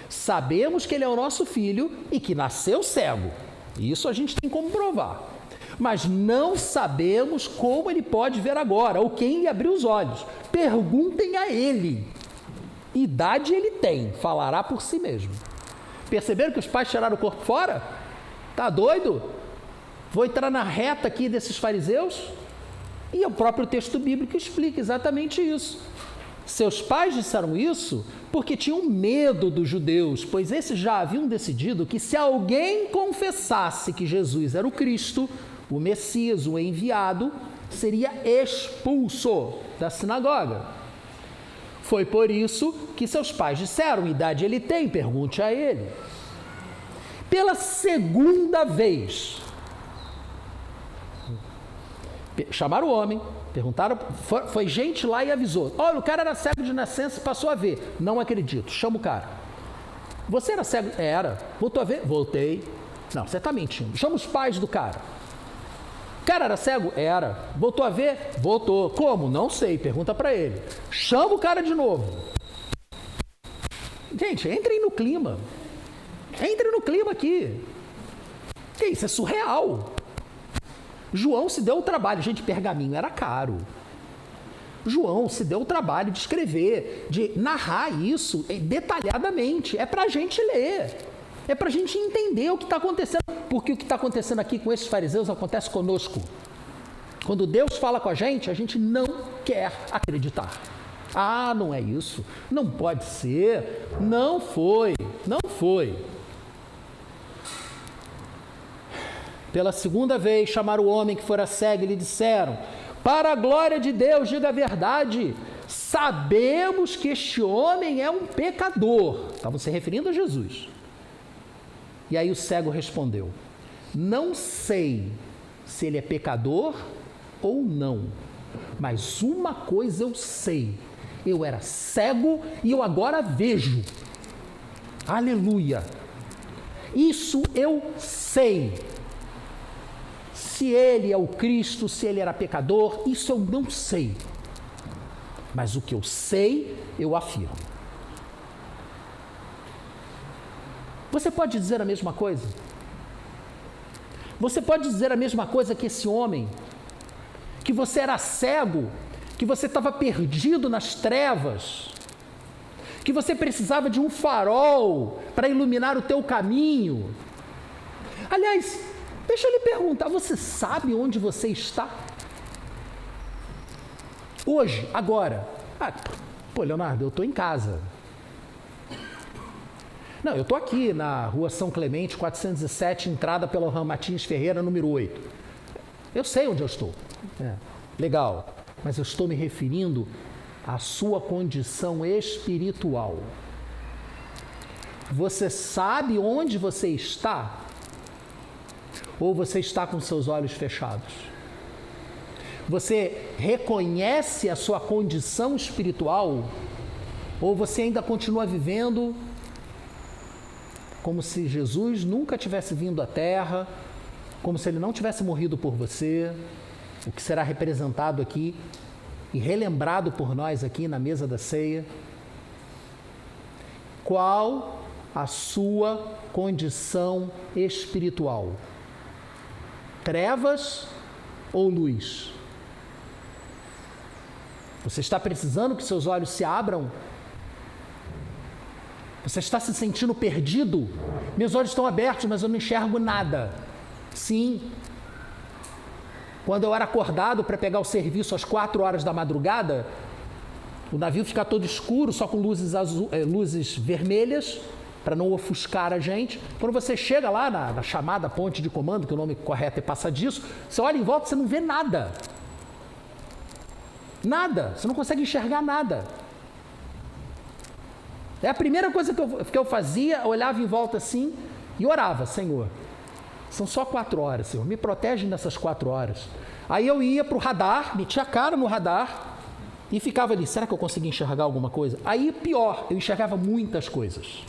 sabemos que ele é o nosso filho e que nasceu cego. Isso a gente tem como provar. Mas não sabemos como ele pode ver agora, ou quem lhe abriu os olhos. Perguntem a ele. Idade ele tem, falará por si mesmo. Perceberam que os pais tiraram o corpo fora? Tá doido? Vou entrar na reta aqui desses fariseus? E o próprio texto bíblico explica exatamente isso. Seus pais disseram isso porque tinham medo dos judeus, pois esses já haviam decidido que se alguém confessasse que Jesus era o Cristo, o Messias, o enviado, seria expulso da sinagoga. Foi por isso que seus pais disseram, idade ele tem, pergunte a ele. Pela segunda vez, chamaram o homem, perguntaram, foi gente lá e avisou. Olha, o cara era cego de nascença e passou a ver. Não acredito, chama o cara. Você era cego? Era. Voltou a ver? Voltei. Não, você está mentindo. Chama os pais do cara. O cara era cego? Era. Voltou a ver? Voltou. Como? Não sei, pergunta para ele. Chama o cara de novo. Gente, entrem no clima. Entrem no clima aqui. Que isso? É surreal. João se deu o trabalho. Gente, pergaminho era caro. João se deu o trabalho de escrever, de narrar isso detalhadamente. É para a gente ler. É para a gente entender o que está acontecendo. Porque o que está acontecendo aqui com esses fariseus acontece conosco. Quando Deus fala com a gente não quer acreditar. Ah, não é isso. Não pode ser. Não foi. Não foi. Pela segunda vez chamaram o homem que fora cego e lhe disseram, para a glória de Deus, diga a verdade, sabemos que este homem é um pecador. Estavam se referindo a Jesus. E aí o cego respondeu, não sei se ele é pecador ou não, mas uma coisa eu sei, eu era cego e eu agora vejo. Aleluia! Isso eu sei. Se ele é o Cristo, se ele era pecador, isso eu não sei. Mas o que eu sei, eu afirmo. Você pode dizer a mesma coisa? Você pode dizer a mesma coisa que esse homem? Que você era cego, que você estava perdido nas trevas, que você precisava de um farol para iluminar o teu caminho. Aliás, deixa eu lhe perguntar, você sabe onde você está? Hoje, agora. Pô, Leonardo, eu estou em casa. Não, eu estou aqui na rua São Clemente, 407, entrada pela Rua Martins Ferreira, número 8. Eu sei onde eu estou. Legal, mas eu estou me referindo à sua condição espiritual. Você sabe onde você está? ou você está com seus olhos fechados? Você reconhece a sua condição espiritual, ou você ainda continua vivendo como se Jesus nunca tivesse vindo à Terra, como se Ele não tivesse morrido por você, o que será representado aqui e relembrado por nós aqui na mesa da ceia? Qual a sua condição espiritual? Trevas ou luz? Você está precisando que seus olhos se abram? Você está se sentindo perdido? Meus olhos estão abertos, mas eu não enxergo nada. Sim. Quando eu era acordado para pegar o serviço às 4 horas da madrugada, o navio fica todo escuro, só com luzes vermelhas, para não ofuscar a gente. Quando você chega lá na chamada ponte de comando, que o nome correto é passadiço, você olha em volta e você não vê nada. Nada. Você não consegue enxergar nada. É a primeira coisa que eu fazia, eu olhava em volta assim e orava: Senhor, são só 4 horas, Senhor, me protege nessas 4 horas. Aí eu ia para o radar, metia a cara no radar e ficava ali: será que eu consegui enxergar alguma coisa? Aí pior, eu enxergava muitas coisas.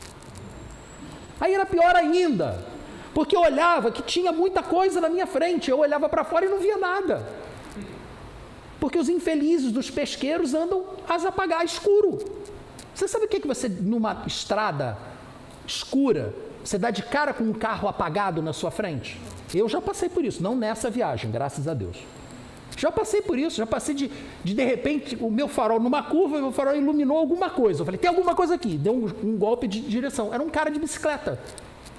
Aí era pior ainda, porque eu olhava que tinha muita coisa na minha frente, eu olhava para fora e não via nada. Porque os infelizes dos pesqueiros andam asa apagada, escuro. Você sabe o que você, numa estrada escura, você dá de cara com um carro apagado na sua frente? Eu já passei por isso, não nessa viagem, graças a Deus. Já passei por isso, já passei de repente, o meu farol numa curva, o meu farol iluminou alguma coisa. Eu falei: tem alguma coisa aqui. Deu um golpe de direção. Era um cara de bicicleta,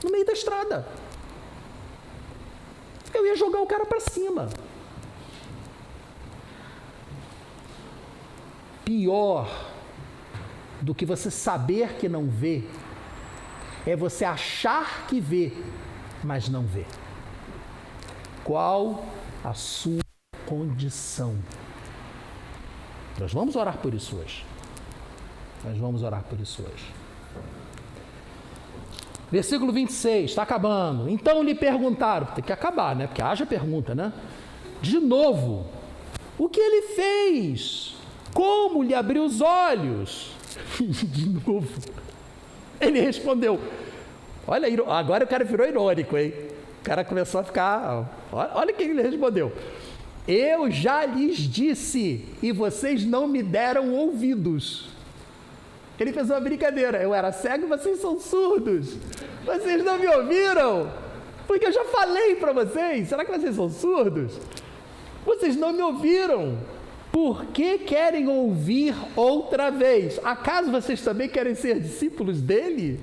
no meio da estrada. Eu ia jogar o cara para cima. Pior do que você saber que não vê, é você achar que vê, mas não vê. Qual a sua condição? Nós vamos orar por isso hoje. Nós vamos orar por isso hoje. Versículo 26, está acabando. Então lhe perguntaram, tem que acabar, né? Porque haja pergunta, né? De novo, o que ele fez? Como lhe abriu os olhos? De novo. Ele respondeu. Olha, agora o cara virou irônico, hein? O cara começou a ficar... Olha o que ele respondeu. Eu já lhes disse e vocês não me deram ouvidos. Ele fez uma brincadeira. Eu era cego e vocês são surdos. Vocês não me ouviram? Porque eu já falei para vocês. Será que vocês são surdos? Vocês não me ouviram. Por que querem ouvir outra vez? Acaso vocês também querem ser discípulos dele?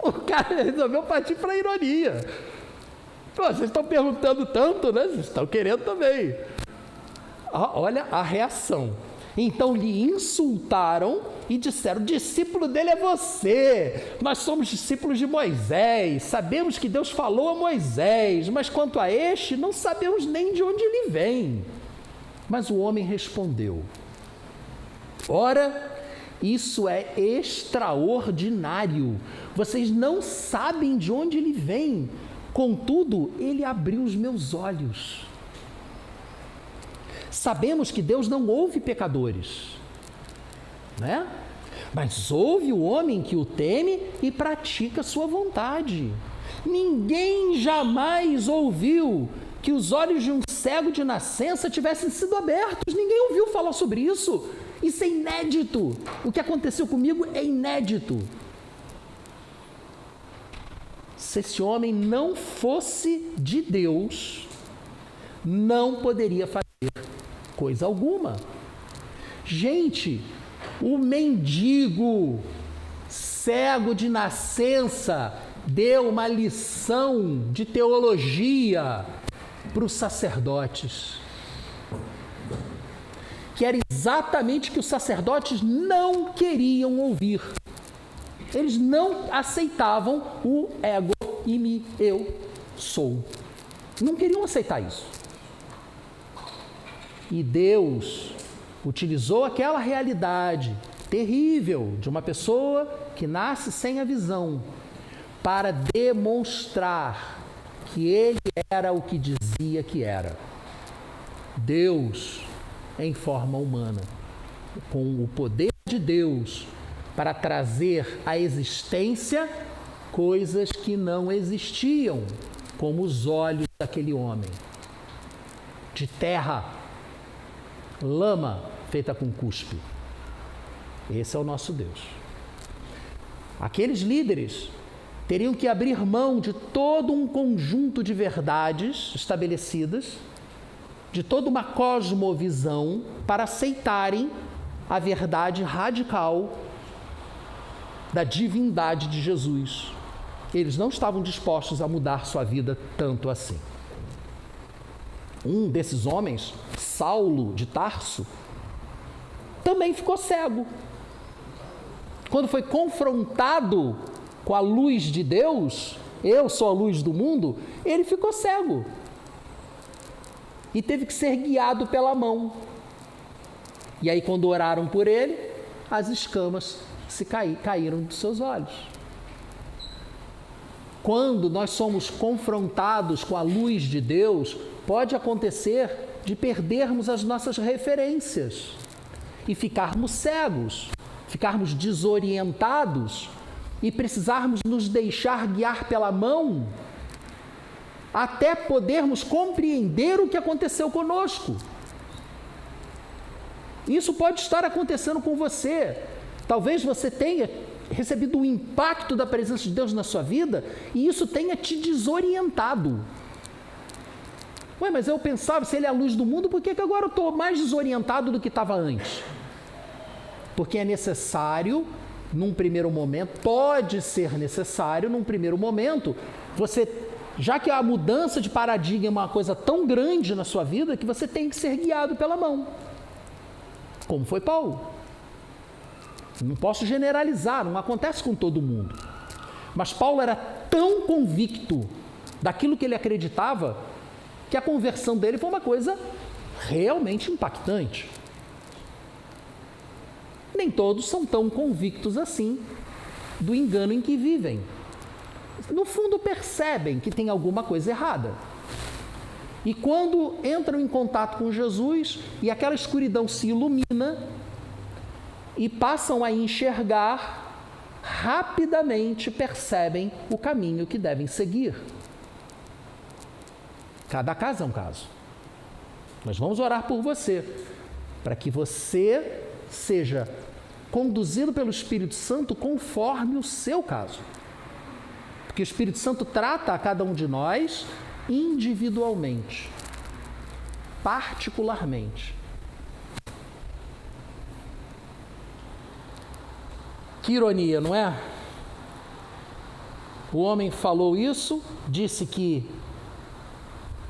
O cara resolveu partir para a ironia. Pô, vocês estão perguntando tanto, né? Vocês estão querendo também. Olha a reação. Então lhe insultaram e disseram: discípulo dele é você. Nós somos discípulos de Moisés. Sabemos que Deus falou a Moisés, mas quanto a este, não sabemos nem de onde ele vem. Mas o homem respondeu: ora, isso é extraordinário. Vocês não sabem de onde ele vem. Contudo, ele abriu os meus olhos. Sabemos que Deus não ouve pecadores, né? Mas ouve o homem que o teme e pratica sua vontade. Ninguém jamais ouviu que os olhos de um cego de nascença tivessem sido abertos. Ninguém ouviu falar sobre isso. Isso é inédito. O que aconteceu comigo é inédito. Se esse homem não fosse de Deus, não poderia fazer coisa alguma. Gente, o mendigo cego de nascença deu uma lição de teologia para os sacerdotes, que era exatamente o que os sacerdotes não queriam ouvir. Eles não aceitavam o ego e eu sou. Não queriam aceitar isso. E Deus utilizou aquela realidade terrível de uma pessoa que nasce sem a visão para demonstrar que ele era o que dizia que era. Deus em forma humana, com o poder de Deus para trazer à existência coisas que não existiam, como os olhos daquele homem, de terra, lama feita com cuspe. Esse é o nosso Deus. Aqueles líderes teriam que abrir mão de todo um conjunto de verdades estabelecidas, de toda uma cosmovisão, para aceitarem a verdade radical da divindade de Jesus. Eles não estavam dispostos a mudar sua vida tanto assim. Um desses homens, Saulo de Tarso, também ficou cego. Quando foi confrontado com a luz de Deus, eu sou a luz do mundo, ele ficou cego. E teve que ser guiado pela mão. E aí, quando oraram por ele, as escamas caíram dos seus olhos. Quando nós somos confrontados com a luz de Deus, pode acontecer de perdermos as nossas referências e ficarmos cegos, ficarmos desorientados e precisarmos nos deixar guiar pela mão até podermos compreender o que aconteceu conosco. Isso pode estar acontecendo com você. Talvez você tenha recebido o impacto da presença de Deus na sua vida e isso tenha te desorientado. Ué, mas eu pensava, se ele é a luz do mundo, por que agora eu estou mais desorientado do que estava antes? Porque é necessário, num primeiro momento, pode ser necessário, num primeiro momento, você, já que a mudança de paradigma é uma coisa tão grande na sua vida, que você tem que ser guiado pela mão. Como foi Paulo. Não posso generalizar, não acontece com todo mundo. Mas Paulo era tão convicto daquilo que ele acreditava, que a conversão dele foi uma coisa realmente impactante. Nem todos são tão convictos assim do engano em que vivem. No fundo, percebem que tem alguma coisa errada. E quando entram em contato com Jesus e aquela escuridão se ilumina e passam a enxergar, rapidamente percebem o caminho que devem seguir. Cada caso é um caso. Nós vamos orar por você, para que você seja conduzido pelo Espírito Santo conforme o seu caso. Porque o Espírito Santo trata a cada um de nós individualmente, particularmente. Que ironia, não é? O homem falou isso, disse que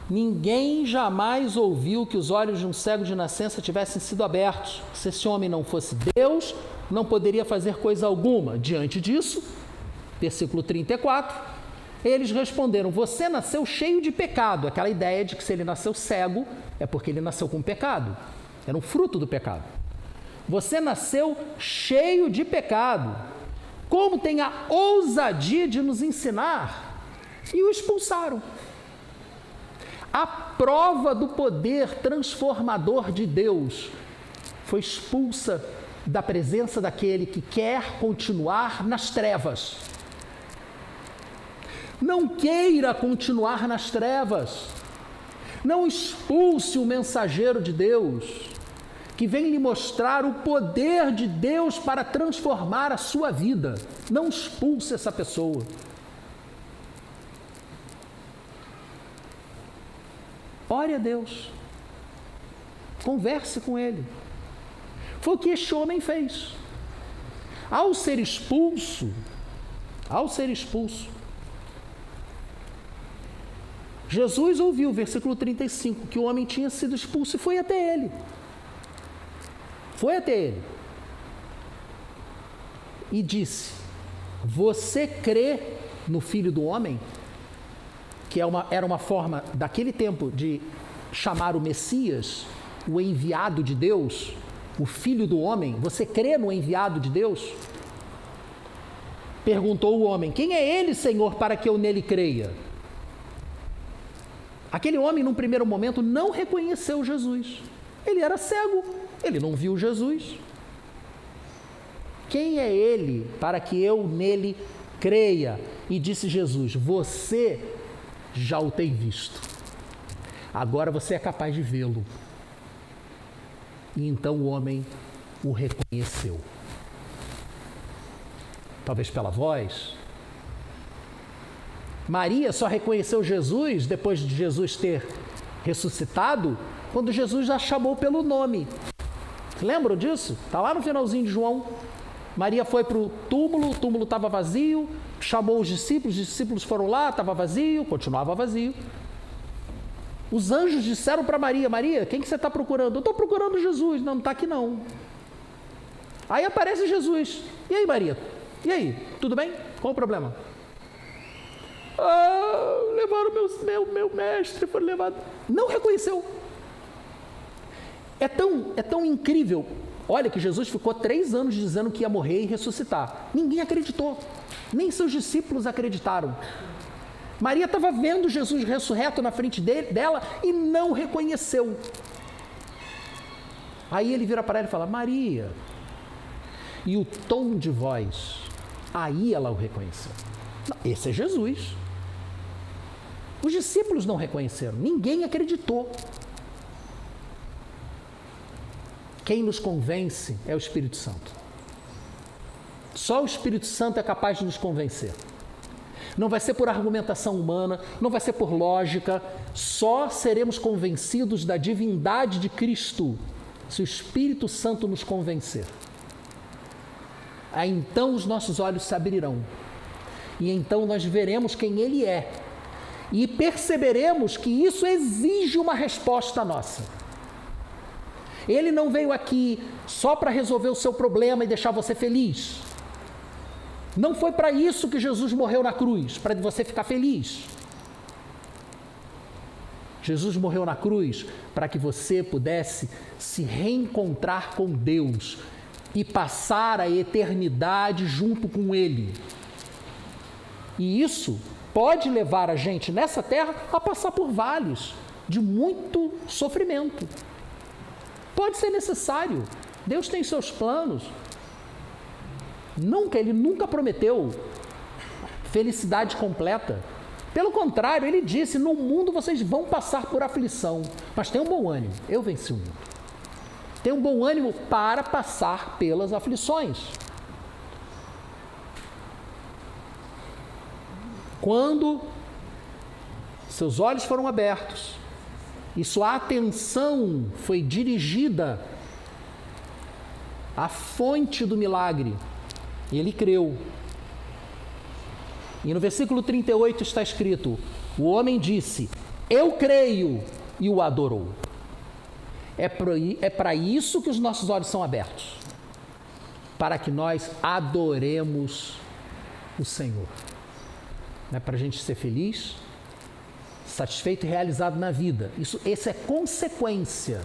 ninguém jamais ouviu que os olhos de um cego de nascença tivessem sido abertos. Se esse homem não fosse Deus, não poderia fazer coisa alguma. Diante disso, versículo 34, eles responderam: você nasceu cheio de pecado. Aquela ideia de que se ele nasceu cego, é porque ele nasceu com pecado. Era um fruto do pecado. Você nasceu cheio de pecado. Como tem a ousadia de nos ensinar? E o expulsaram. A prova do poder transformador de Deus foi expulsa da presença daquele que quer continuar nas trevas. Não queira continuar nas trevas. Não expulse o mensageiro de Deus, que vem lhe mostrar o poder de Deus para transformar a sua vida. Não expulse essa pessoa. Ore a Deus. Converse com Ele. Foi o que este homem fez. Ao ser expulso, Jesus ouviu, versículo 35, que o homem tinha sido expulso e foi até ele. Foi até ele. E disse: você crê no Filho do Homem? Que era uma forma daquele tempo de chamar o Messias, o enviado de Deus, o Filho do Homem. Você crê no enviado de Deus? Perguntou o homem: quem é ele, Senhor, para que eu nele creia? Aquele homem, num primeiro momento, não reconheceu Jesus. Ele era cego, ele não viu Jesus. Quem é ele para que eu nele creia? E disse Jesus: você já o tem visto. Agora você é capaz de vê-lo. E então o homem o reconheceu. Talvez pela voz. Maria só reconheceu Jesus depois de Jesus ter ressuscitado, quando Jesus já chamou pelo nome. Lembram disso? Está lá no finalzinho de João. Maria foi para o túmulo estava vazio, chamou os discípulos foram lá, estava vazio, continuava vazio. Os anjos disseram para Maria: Maria, quem que você está procurando? Eu estou procurando Jesus. Não está aqui não. Aí aparece Jesus. E aí, Maria? E aí? Tudo bem? Qual o problema? Levaram meu mestre, foram levados. Não reconheceu. É tão incrível. Olha que Jesus ficou 3 anos dizendo que ia morrer e ressuscitar. Ninguém acreditou. Nem seus discípulos acreditaram. Maria estava vendo Jesus ressurreto na frente dela e não reconheceu. Aí ele vira para ela e fala: Maria. E o tom de voz, aí ela o reconheceu. Esse é Jesus. Os discípulos não reconheceram, ninguém acreditou. Quem nos convence é o Espírito Santo. Só o Espírito Santo é capaz de nos convencer. Não vai ser por argumentação humana, não vai ser por lógica, só seremos convencidos da divindade de Cristo se o Espírito Santo nos convencer. Aí então os nossos olhos se abrirão e então nós veremos quem Ele é e perceberemos que isso exige uma resposta nossa. Ele não veio aqui só para resolver o seu problema e deixar você feliz. Não foi para isso que Jesus morreu na cruz, para você ficar feliz. Jesus morreu na cruz para que você pudesse se reencontrar com Deus e passar a eternidade junto com Ele. E isso pode levar a gente nessa terra a passar por vales de muito sofrimento. Pode ser necessário. Deus tem seus planos. Ele nunca prometeu felicidade completa. Pelo contrário, Ele disse: no mundo vocês vão passar por aflição, mas tenham bom ânimo, eu venci o mundo. Tenham bom ânimo para passar pelas aflições. Quando seus olhos foram abertos e sua atenção foi dirigida à fonte do milagre, ele creu. E no versículo 38 está escrito: o homem disse: eu creio, e o adorou. É para isso que os nossos olhos são abertos, para que nós adoremos o Senhor. Não é para a gente ser feliz, satisfeito e realizado na vida. Essa é consequência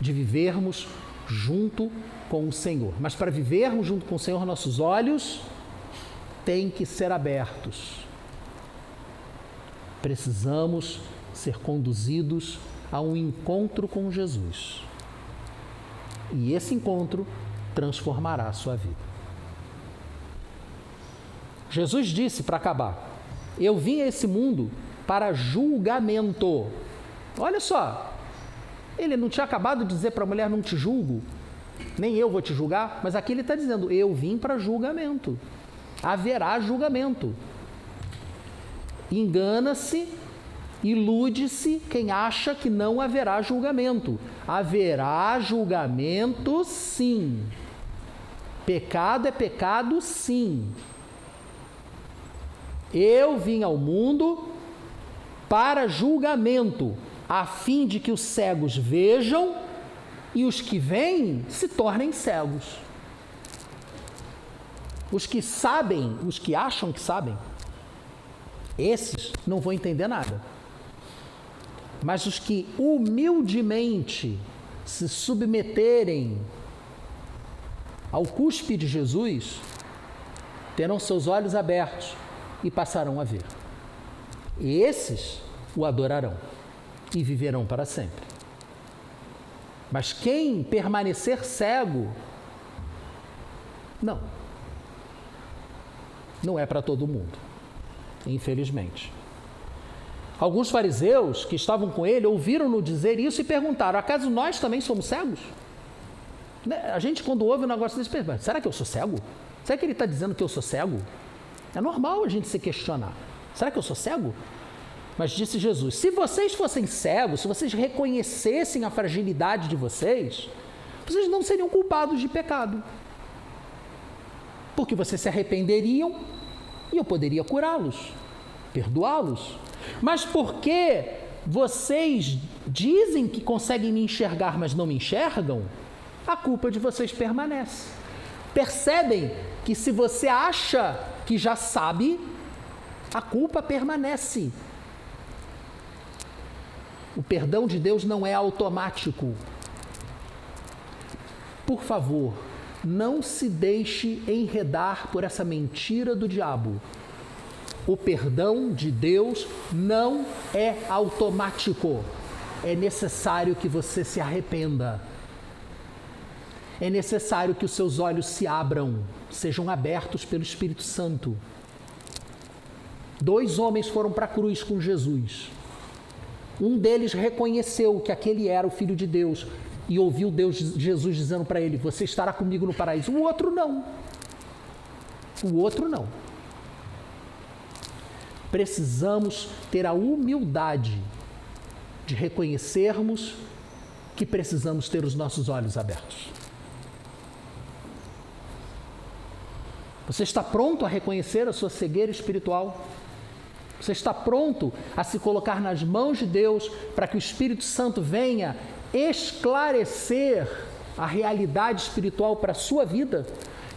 de vivermos junto com o Senhor. Mas para vivermos junto com o Senhor, nossos olhos têm que ser abertos. Precisamos ser conduzidos a um encontro com Jesus. E esse encontro transformará a sua vida. Jesus disse, para acabar: eu vim a esse mundo para julgamento. Olha só, ele não tinha acabado de dizer para a mulher: não te julgo, nem eu vou te julgar, mas aqui ele está dizendo: eu vim para julgamento. Haverá julgamento. Engana-se, ilude-se quem acha que não haverá julgamento. Haverá julgamento, sim. Pecado é pecado, sim. Eu vim ao mundo para julgamento, a fim de que os cegos vejam e os que veem se tornem cegos. Os que sabem, os que acham que sabem, esses não vão entender nada. Mas os que humildemente se submeterem ao cuspe de Jesus, terão seus olhos abertos e passarão a ver. E esses o adorarão e viverão para sempre. Mas quem permanecer cego, não é para todo mundo, infelizmente. Alguns fariseus que estavam com ele ouviram-no dizer isso e perguntaram: acaso nós também somos cegos? A gente, quando ouve um negócio desse, pergunta: será que eu sou cego? Será que ele está dizendo que eu sou cego? É normal a gente se questionar: será que eu sou cego? Mas disse Jesus: se vocês fossem cegos, se vocês reconhecessem a fragilidade de vocês, vocês não seriam culpados de pecado. Porque vocês se arrependeriam e eu poderia curá-los, perdoá-los. Mas porque vocês dizem que conseguem me enxergar, mas não me enxergam, a culpa de vocês permanece. Percebem que se você acha que já sabe, a culpa permanece. O perdão de Deus não é automático. Por favor, não se deixe enredar por essa mentira do diabo. O perdão de Deus não é automático. É necessário que você se arrependa. É necessário que os seus olhos se abram, sejam abertos pelo Espírito Santo. 2 homens foram para a cruz com Jesus. Um deles reconheceu que aquele era o Filho de Deus e ouviu Jesus dizendo para ele: você estará comigo no paraíso. O outro não. O outro não. Precisamos ter a humildade de reconhecermos que precisamos ter os nossos olhos abertos. Você está pronto a reconhecer a sua cegueira espiritual? Você está pronto a se colocar nas mãos de Deus para que o Espírito Santo venha esclarecer a realidade espiritual para a sua vida?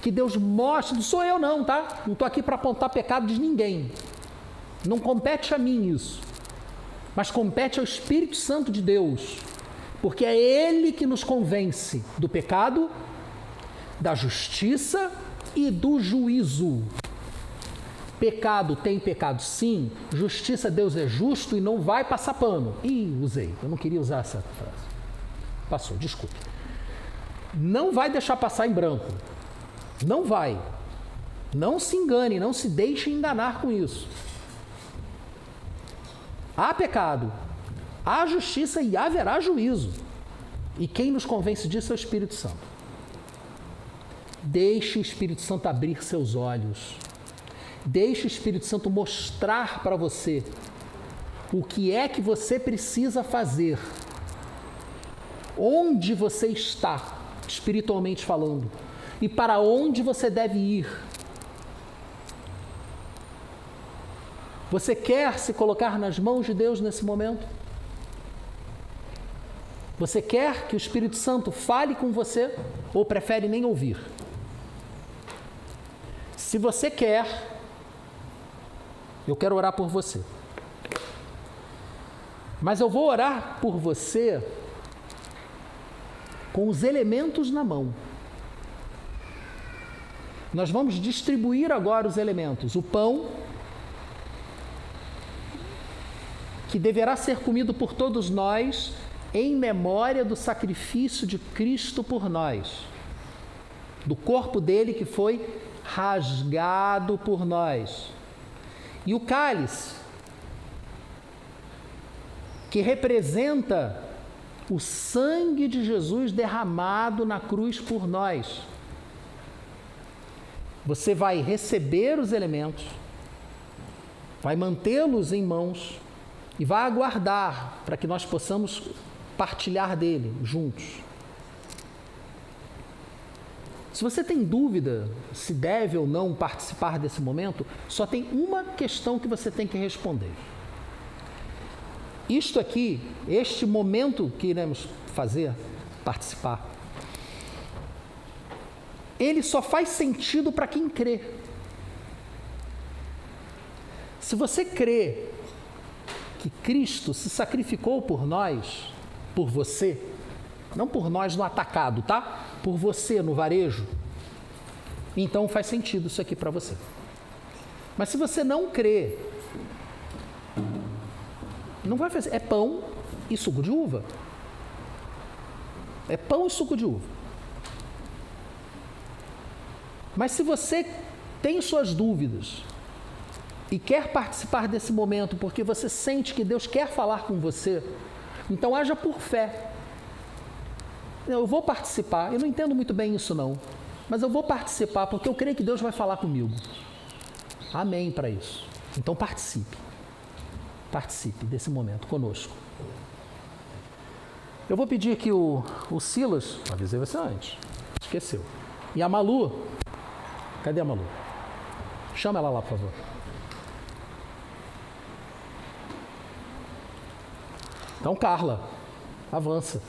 Que Deus mostre, não sou eu não, tá? Não estou aqui para apontar pecado de ninguém. Não compete a mim isso. Mas compete ao Espírito Santo de Deus. Porque é Ele que nos convence do pecado, da justiça e do juízo. Pecado tem pecado sim, justiça, Deus é justo e não vai passar pano. Usei, eu não queria usar essa frase. Passou, desculpe. Não vai deixar passar em branco. Não vai. Não se engane, não se deixe enganar com isso. Há pecado, há justiça e haverá juízo. E quem nos convence disso é o Espírito Santo. Deixe o Espírito Santo abrir seus olhos. Deixe o Espírito Santo mostrar para você o que é que você precisa fazer. Onde você está, espiritualmente falando. E para onde você deve ir. Você quer se colocar nas mãos de Deus nesse momento? Você quer que o Espírito Santo fale com você ou prefere nem ouvir? Se você quer, eu quero orar por você. Mas eu vou orar por você com os elementos na mão. Nós vamos distribuir agora os elementos. O pão, que deverá ser comido por todos nós, em memória do sacrifício de Cristo por nós, do corpo dele que foi rasgado por nós. E o cálice, que representa o sangue de Jesus derramado na cruz por nós. Você vai receber os elementos, vai mantê-los em mãos e vai aguardar para que nós possamos partilhar dele juntos. Se você tem dúvida se deve ou não participar desse momento, só tem uma questão que você tem que responder. Isto aqui, este momento que iremos fazer, participar, ele só faz sentido para quem crê. Se você crê que Cristo se sacrificou por nós, por você, não por nós no atacado, tá? Por você no varejo, então faz sentido isso aqui para você. Mas se você não crê, Não vai fazer. É pão e suco de uva. É pão e suco de uva. Mas se você tem suas dúvidas e quer participar desse momento porque você sente que Deus quer falar com você, então haja por fé. Eu vou participar, eu não entendo muito bem isso não, mas eu vou participar porque eu creio que Deus vai falar comigo. Amém para isso. Então participe. Participe desse momento conosco. Eu vou pedir que o Silas, avisei você antes, esqueceu. E a Malu, cadê a Malu? Chama ela lá, por favor. Então, Carla, avança.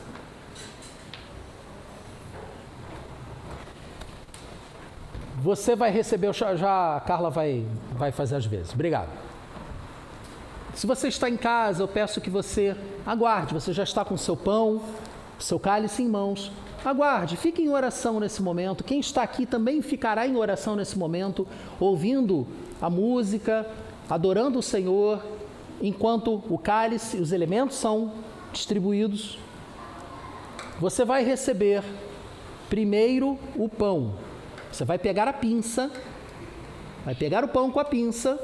Você vai receber, já a Carla vai fazer as vezes. Obrigado. Se você está em casa, eu peço que você aguarde. Você já está com o seu pão, o seu cálice em mãos. Aguarde, fique em oração nesse momento. Quem está aqui também ficará em oração nesse momento, ouvindo a música, adorando o Senhor, enquanto o cálice e os elementos são distribuídos. Você vai receber primeiro o pão. Você vai pegar a pinça, vai pegar o pão com a pinça.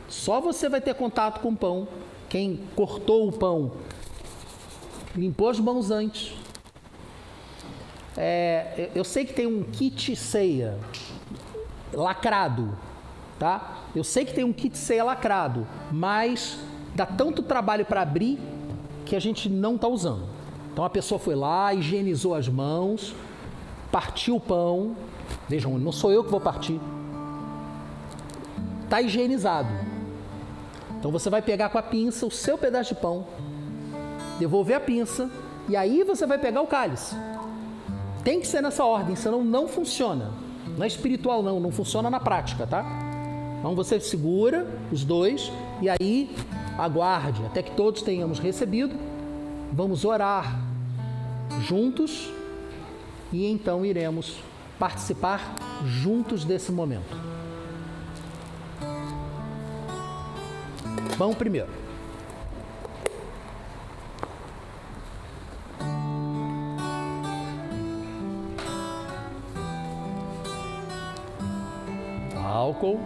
Só você vai ter contato com o pão. Quem cortou o pão limpou as mãos antes. Eu sei que tem um kit ceia lacrado, tá? Eu sei que tem um kit ceia lacrado, mas dá tanto trabalho para abrir que a gente não está usando. Então a pessoa foi lá, higienizou as mãos, partiu o pão. Vejam, não sou eu que vou partir. Está higienizado. Então você vai pegar com a pinça o seu pedaço de pão, devolver a pinça e aí você vai pegar o cálice. Tem que ser nessa ordem, senão não funciona. Não é espiritual não funciona na prática, tá? Então você segura os dois e aí aguarde até que todos tenhamos recebido. Vamos orar juntos e então iremos participar juntos desse momento. Pão primeiro. Álcool.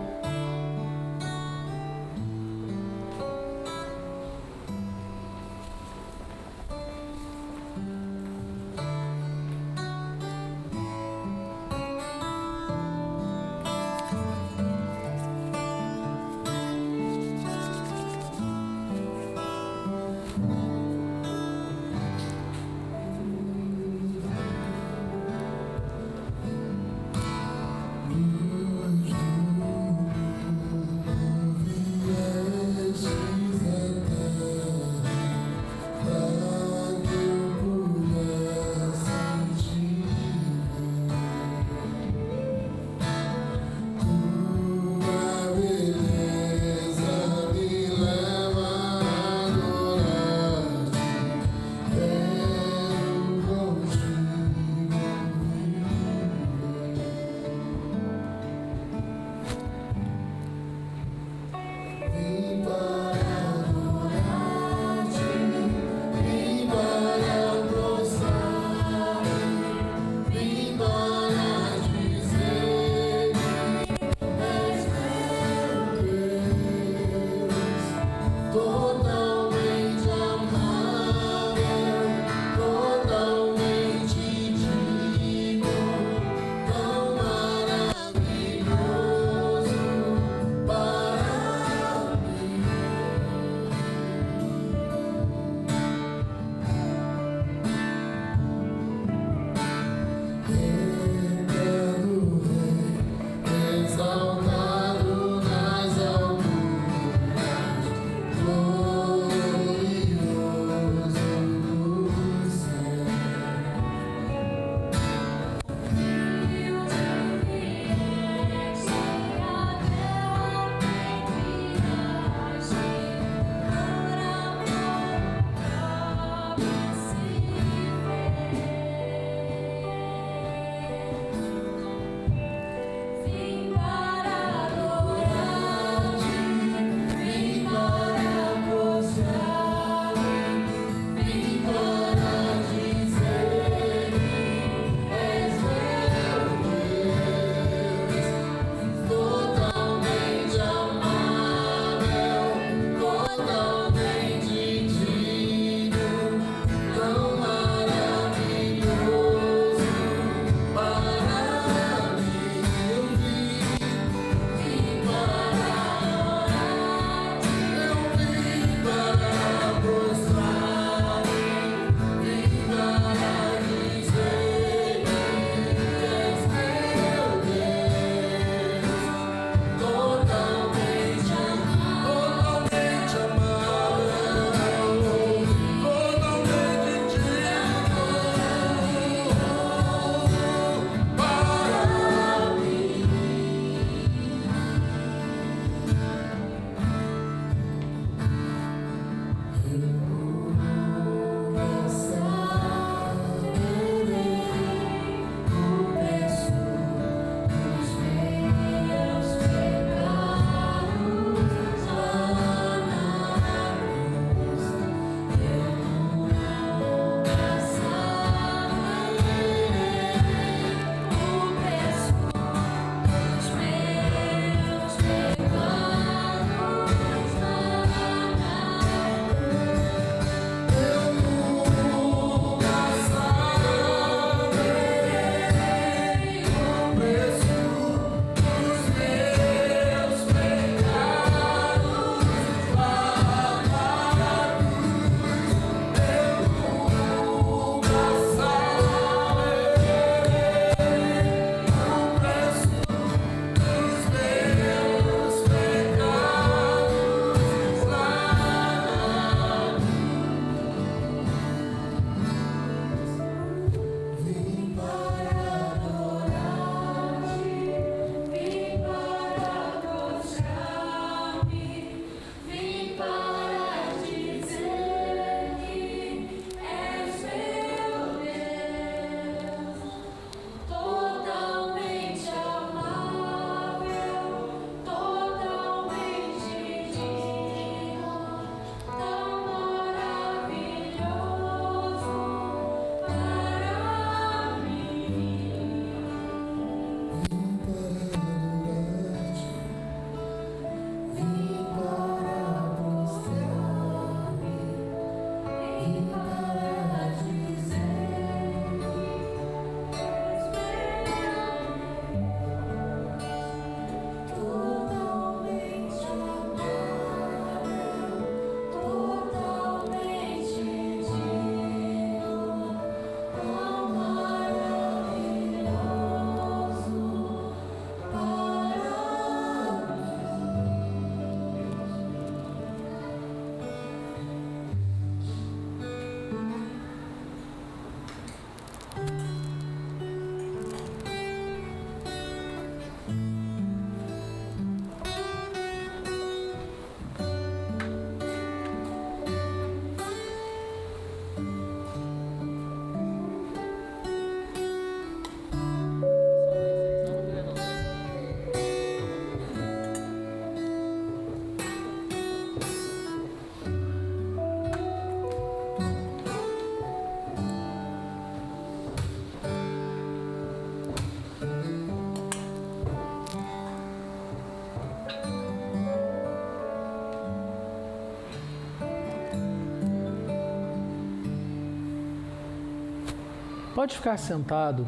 Pode ficar sentado.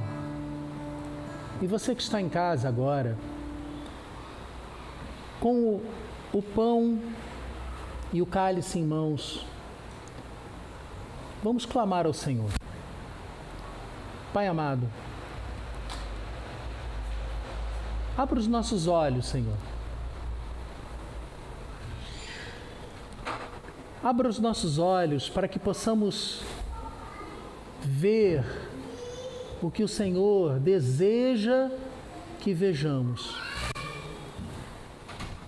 E você que está em casa agora, com o pão e o cálice em mãos, vamos clamar ao Senhor. Pai amado, abra os nossos olhos, Senhor. Abra os nossos olhos para que possamos ver o que o Senhor deseja que vejamos.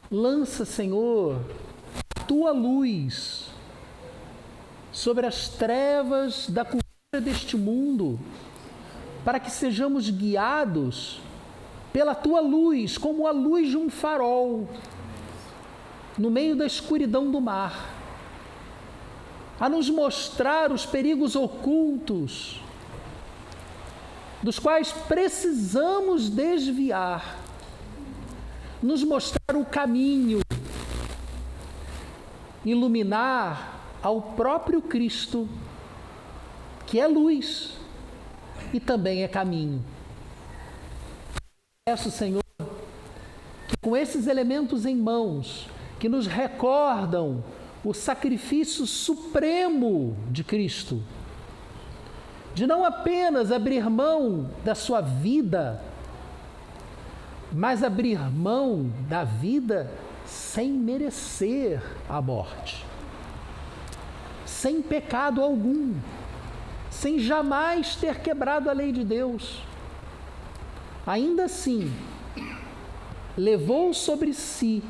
Lança, Senhor, a tua luz sobre as trevas da cultura deste mundo, para que sejamos guiados pela tua luz, como a luz de um farol, no meio da escuridão do mar, a nos mostrar os perigos ocultos, dos quais precisamos desviar, nos mostrar o caminho, iluminar ao próprio Cristo, que é luz e também é caminho. Peço, Senhor, que com esses elementos em mãos, que nos recordam o sacrifício supremo de Cristo, de não apenas abrir mão da sua vida, mas abrir mão da vida sem merecer a morte, sem pecado algum, sem jamais ter quebrado a lei de Deus. Ainda assim, levou sobre si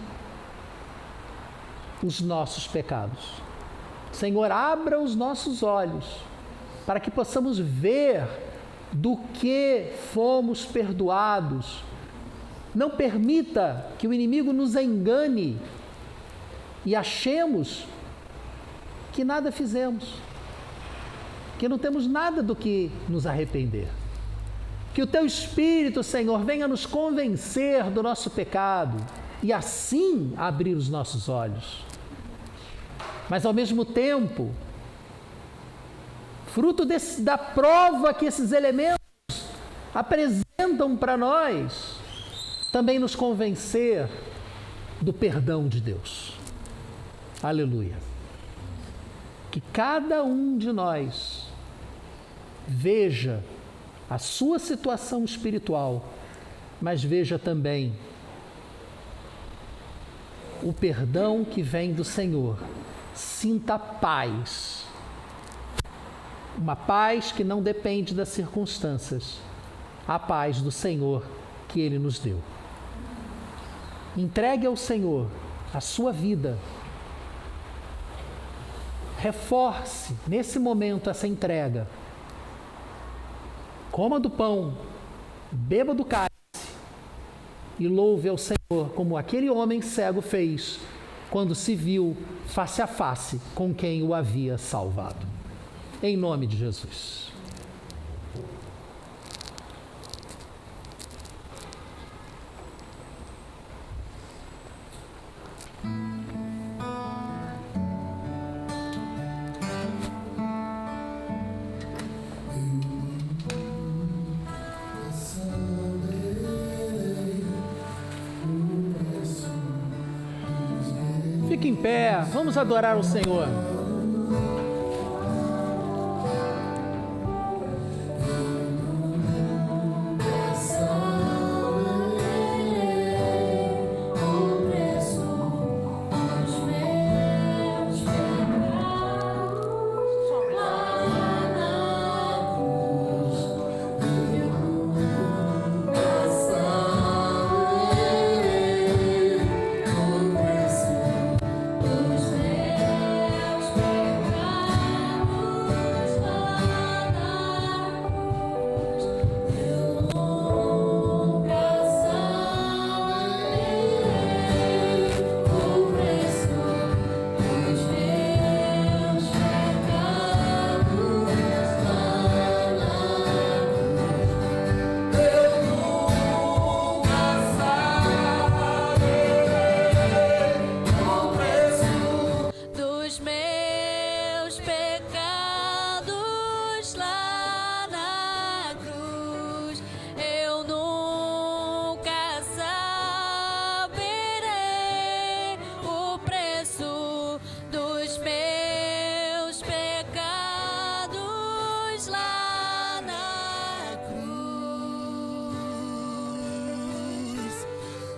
os nossos pecados. Senhor, abra os nossos olhos para que possamos ver do que fomos perdoados. Não permita que o inimigo nos engane e achemos que nada fizemos, que não temos nada do que nos arrepender. Que o teu Espírito, Senhor, venha nos convencer do nosso pecado e assim abrir os nossos olhos. Mas ao mesmo tempo, fruto da prova que esses elementos apresentam para nós, também nos convencer do perdão de Deus. Aleluia. Que cada um de nós veja a sua situação espiritual, mas veja também o perdão que vem do Senhor. Sinta paz. Uma paz que não depende das circunstâncias. A paz do Senhor que Ele nos deu. Entregue ao Senhor a sua vida. Reforce nesse momento essa entrega. Coma do pão, beba do cálice e louve ao Senhor como aquele homem cego fez quando se viu face a face com quem o havia salvado. Em nome de Jesus. Fique em pé, vamos adorar o Senhor.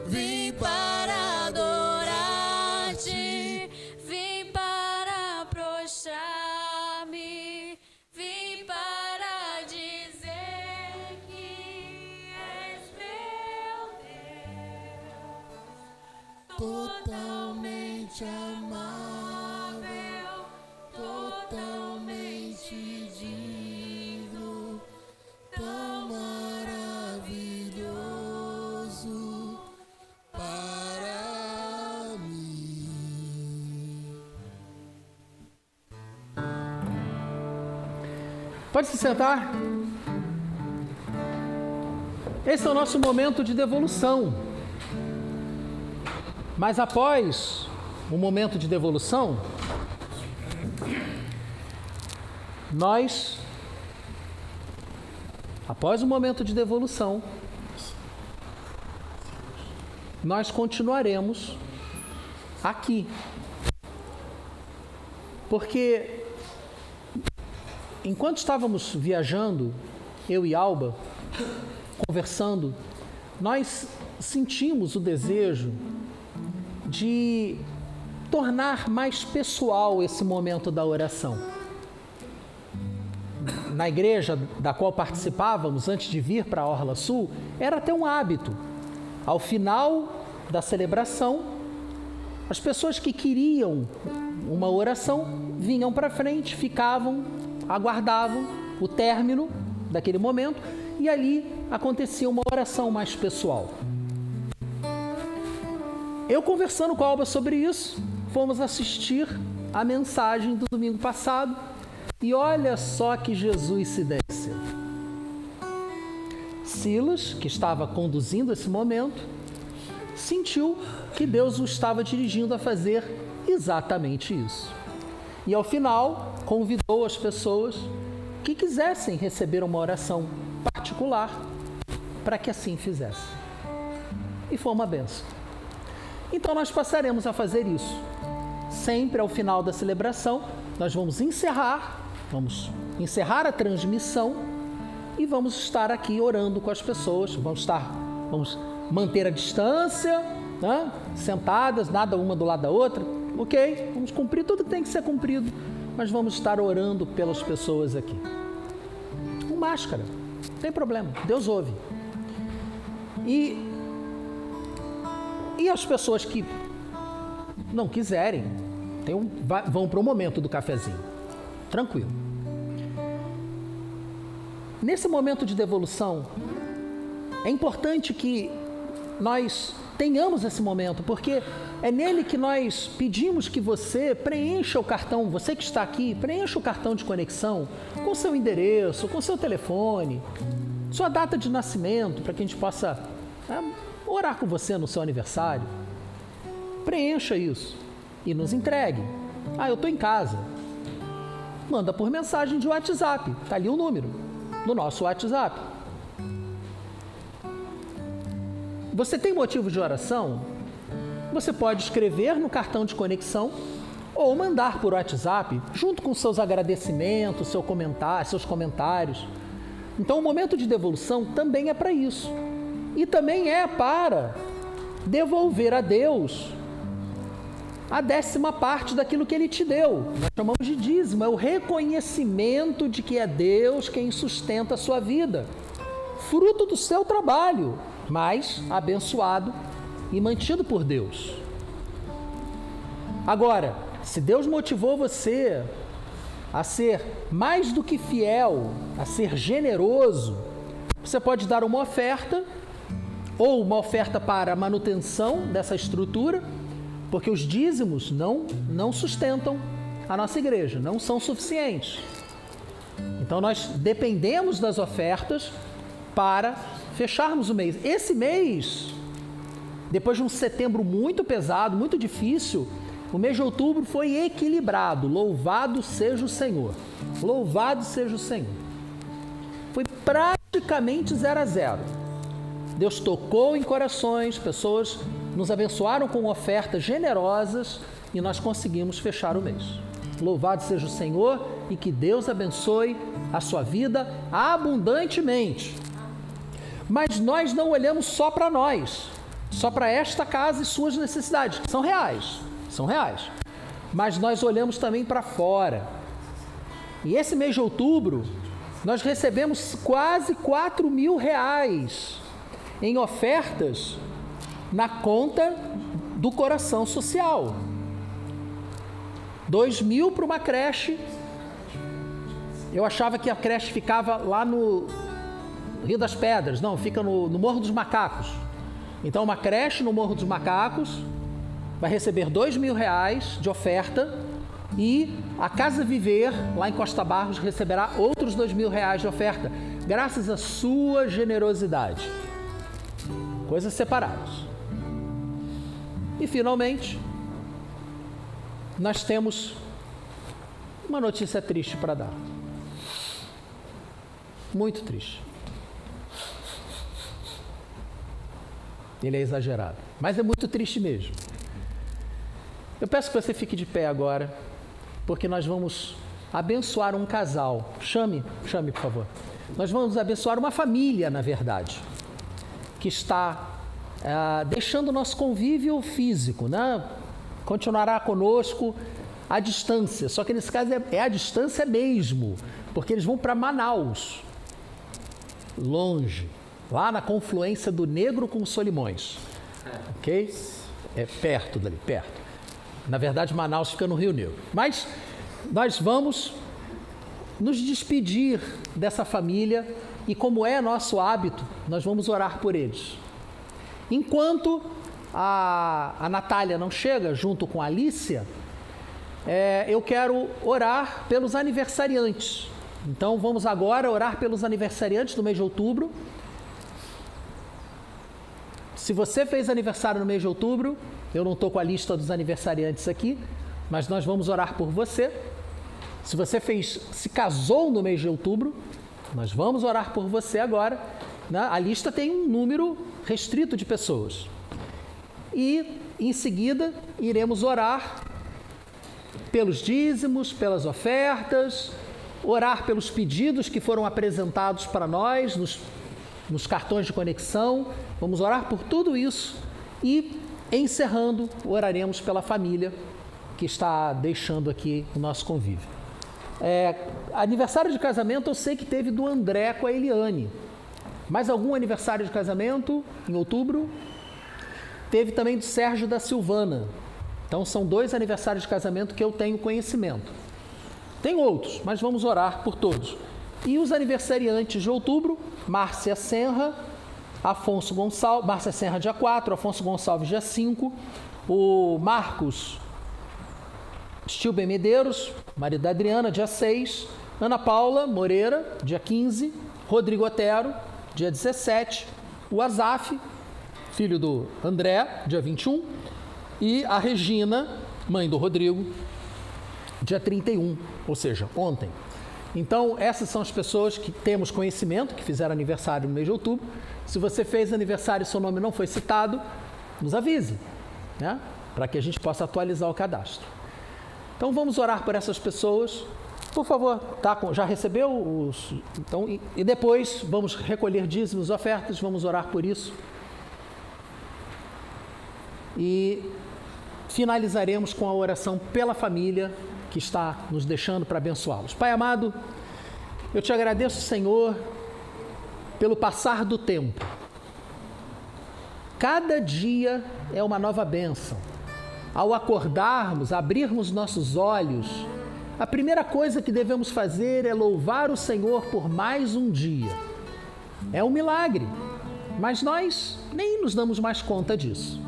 vim para adorar-te, vim para prostrar-me, vim para dizer que és meu Deus, totalmente amável, totalmente digno, tão maravilhoso para mim. Pode se sentar. Esse é o nosso momento de devolução. Mas após o momento de devolução, após o momento de devolução, nós continuaremos aqui. Porque enquanto estávamos viajando, eu e Alba, conversando, nós sentimos o desejo de tornar mais pessoal esse momento da oração. Na igreja da qual participávamos antes de vir para a Orla Sul, era até um hábito. Ao final da celebração, as pessoas que queriam uma oração vinham para frente, ficavam, aguardavam o término daquele momento e ali acontecia uma oração mais pessoal. Eu conversando com a Alba sobre isso, fomos assistir a mensagem do domingo passado e olha só que Jesus se desceu. Silas, que estava conduzindo esse momento, sentiu que Deus o estava dirigindo a fazer exatamente isso. E ao final, convidou as pessoas que quisessem receber uma oração particular para que assim fizessem. E foi uma bênção. Então nós passaremos a fazer isso. Sempre ao final da celebração, nós vamos encerrar a transmissão e vamos estar aqui orando com as pessoas. Vamos manter a distância, né? Sentadas, nada uma do lado da outra. Ok, vamos cumprir tudo que tem que ser cumprido, mas vamos estar orando pelas pessoas aqui. Com máscara, não tem problema, Deus ouve. E as pessoas que não quiserem, vão para o momento do cafezinho. Tranquilo. Nesse momento de devolução, é importante que nós tenhamos esse momento, porque é nele que nós pedimos que você preencha o cartão, você que está aqui, preencha o cartão de conexão com seu endereço, com seu telefone, sua data de nascimento, para que a gente possa orar com você no seu aniversário. Preencha isso e nos entregue. Eu estou em casa. Manda por mensagem de WhatsApp. Está ali o número do nosso WhatsApp. Você tem motivo de oração? Você pode escrever no cartão de conexão ou mandar por WhatsApp, junto com seus agradecimentos, seus comentários. Então, o momento de devolução também é para isso. E também é para devolver a Deus a 10ª parte daquilo que Ele te deu. Nós chamamos de dízimo, é o reconhecimento de que é Deus quem sustenta a sua vida. Fruto do seu trabalho, mas abençoado e mantido por Deus. Agora, se Deus motivou você a ser mais do que fiel, a ser generoso, você pode dar uma oferta, ou uma oferta para a manutenção dessa estrutura, porque os dízimos não sustentam a nossa igreja, não são suficientes. Então nós dependemos das ofertas para fecharmos o mês. Esse mês, depois de um setembro muito pesado, muito difícil, o mês de outubro foi equilibrado. Louvado seja o Senhor. Louvado seja o Senhor. Foi praticamente 0-0. Deus tocou em corações, pessoas nos abençoaram com ofertas generosas e nós conseguimos fechar o mês. Louvado seja o Senhor e que Deus abençoe a sua vida abundantemente. Mas nós não olhamos só para nós. só para esta casa e suas necessidades, que são reais, mas nós olhamos também para fora. E esse mês de outubro, nós recebemos quase R$4.000 em ofertas na conta do Coração Social. 2.000 para uma creche. Eu achava que a creche ficava lá no Rio das Pedras. Não, fica no Morro dos Macacos. Então, uma creche no Morro dos Macacos vai receber R$2.000 de oferta, e a Casa Viver, lá em Costa Barros, receberá outros R$2.000 de oferta, graças à sua generosidade. Coisas separadas. E, finalmente, nós temos uma notícia triste para dar. Muito triste. Ele é exagerado, mas é muito triste mesmo. Eu peço que você fique de pé agora, porque nós vamos abençoar um casal. Chame, por favor. Nós vamos abençoar uma família, na verdade, que está deixando o nosso convívio físico, né? Continuará conosco à distância, só que nesse caso é à distância mesmo, porque eles vão para Manaus, longe, lá na confluência do Negro com Solimões, ok? É perto dali, perto. Na verdade, Manaus fica no Rio Negro. Mas nós vamos nos despedir dessa família e, como é nosso hábito, nós vamos orar por eles. Enquanto a Natália não chega, junto com a Alícia, eu quero orar pelos aniversariantes. Então, vamos agora orar pelos aniversariantes do mês de outubro. Se você fez aniversário no mês de outubro, eu não estou com a lista dos aniversariantes aqui, mas nós vamos orar por você. Se você se casou no mês de outubro, nós vamos orar por você agora. A lista tem um número restrito de pessoas. E, em seguida, iremos orar pelos dízimos, pelas ofertas, orar pelos pedidos que foram apresentados para nós nos cartões de conexão. Vamos orar por tudo isso e, encerrando, oraremos pela família que está deixando aqui o nosso convívio. Aniversário de casamento eu sei que teve do André com a Eliane. Mais algum aniversário de casamento em outubro? Teve também do Sérgio e da Silvana. Então são 2 aniversários de casamento que eu tenho conhecimento. Tem outros, mas vamos orar por todos. E os aniversariantes de outubro: Márcia Senra, Afonso Gonçalves, Márcia Senra dia 4, Afonso Gonçalves dia 5, o Marcos Stilben Medeiros, marido da Adriana, dia 6, Ana Paula Moreira, dia 15, Rodrigo Otero, dia 17, o Azaf, filho do André, dia 21, e a Regina, mãe do Rodrigo, dia 31, ou seja, ontem. Então, essas são as pessoas que temos conhecimento, que fizeram aniversário no mês de outubro. Se você fez aniversário e seu nome não foi citado, nos avise, né? Para que a gente possa atualizar o cadastro. Então, vamos orar por essas pessoas. Por favor, já recebeu os... Então, e depois vamos recolher dízimos, ofertas, vamos orar por isso. E finalizaremos com a oração pela família que está nos deixando para abençoá-los. Pai amado, eu te agradeço, Senhor, pelo passar do tempo. Cada dia é uma nova bênção. Ao acordarmos, abrirmos nossos olhos, a primeira coisa que devemos fazer é louvar o Senhor por mais um dia. É um milagre, mas nós nem nos damos mais conta disso.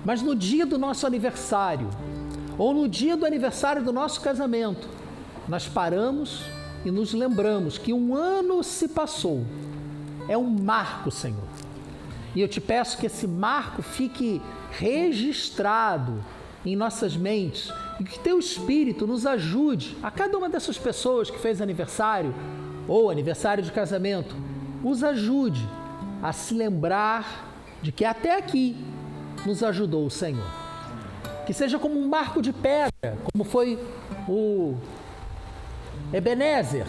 Mas no dia do nosso aniversário, ou no dia do aniversário do nosso casamento, nós paramos e nos lembramos que um ano se passou. É um marco, Senhor. E eu te peço que esse marco fique registrado em nossas mentes e que teu Espírito nos ajude, a cada uma dessas pessoas que fez aniversário ou aniversário de casamento, os ajude a se lembrar de que até aqui nos ajudou o Senhor. Que seja como um marco de pedra, como foi o Ebenezer.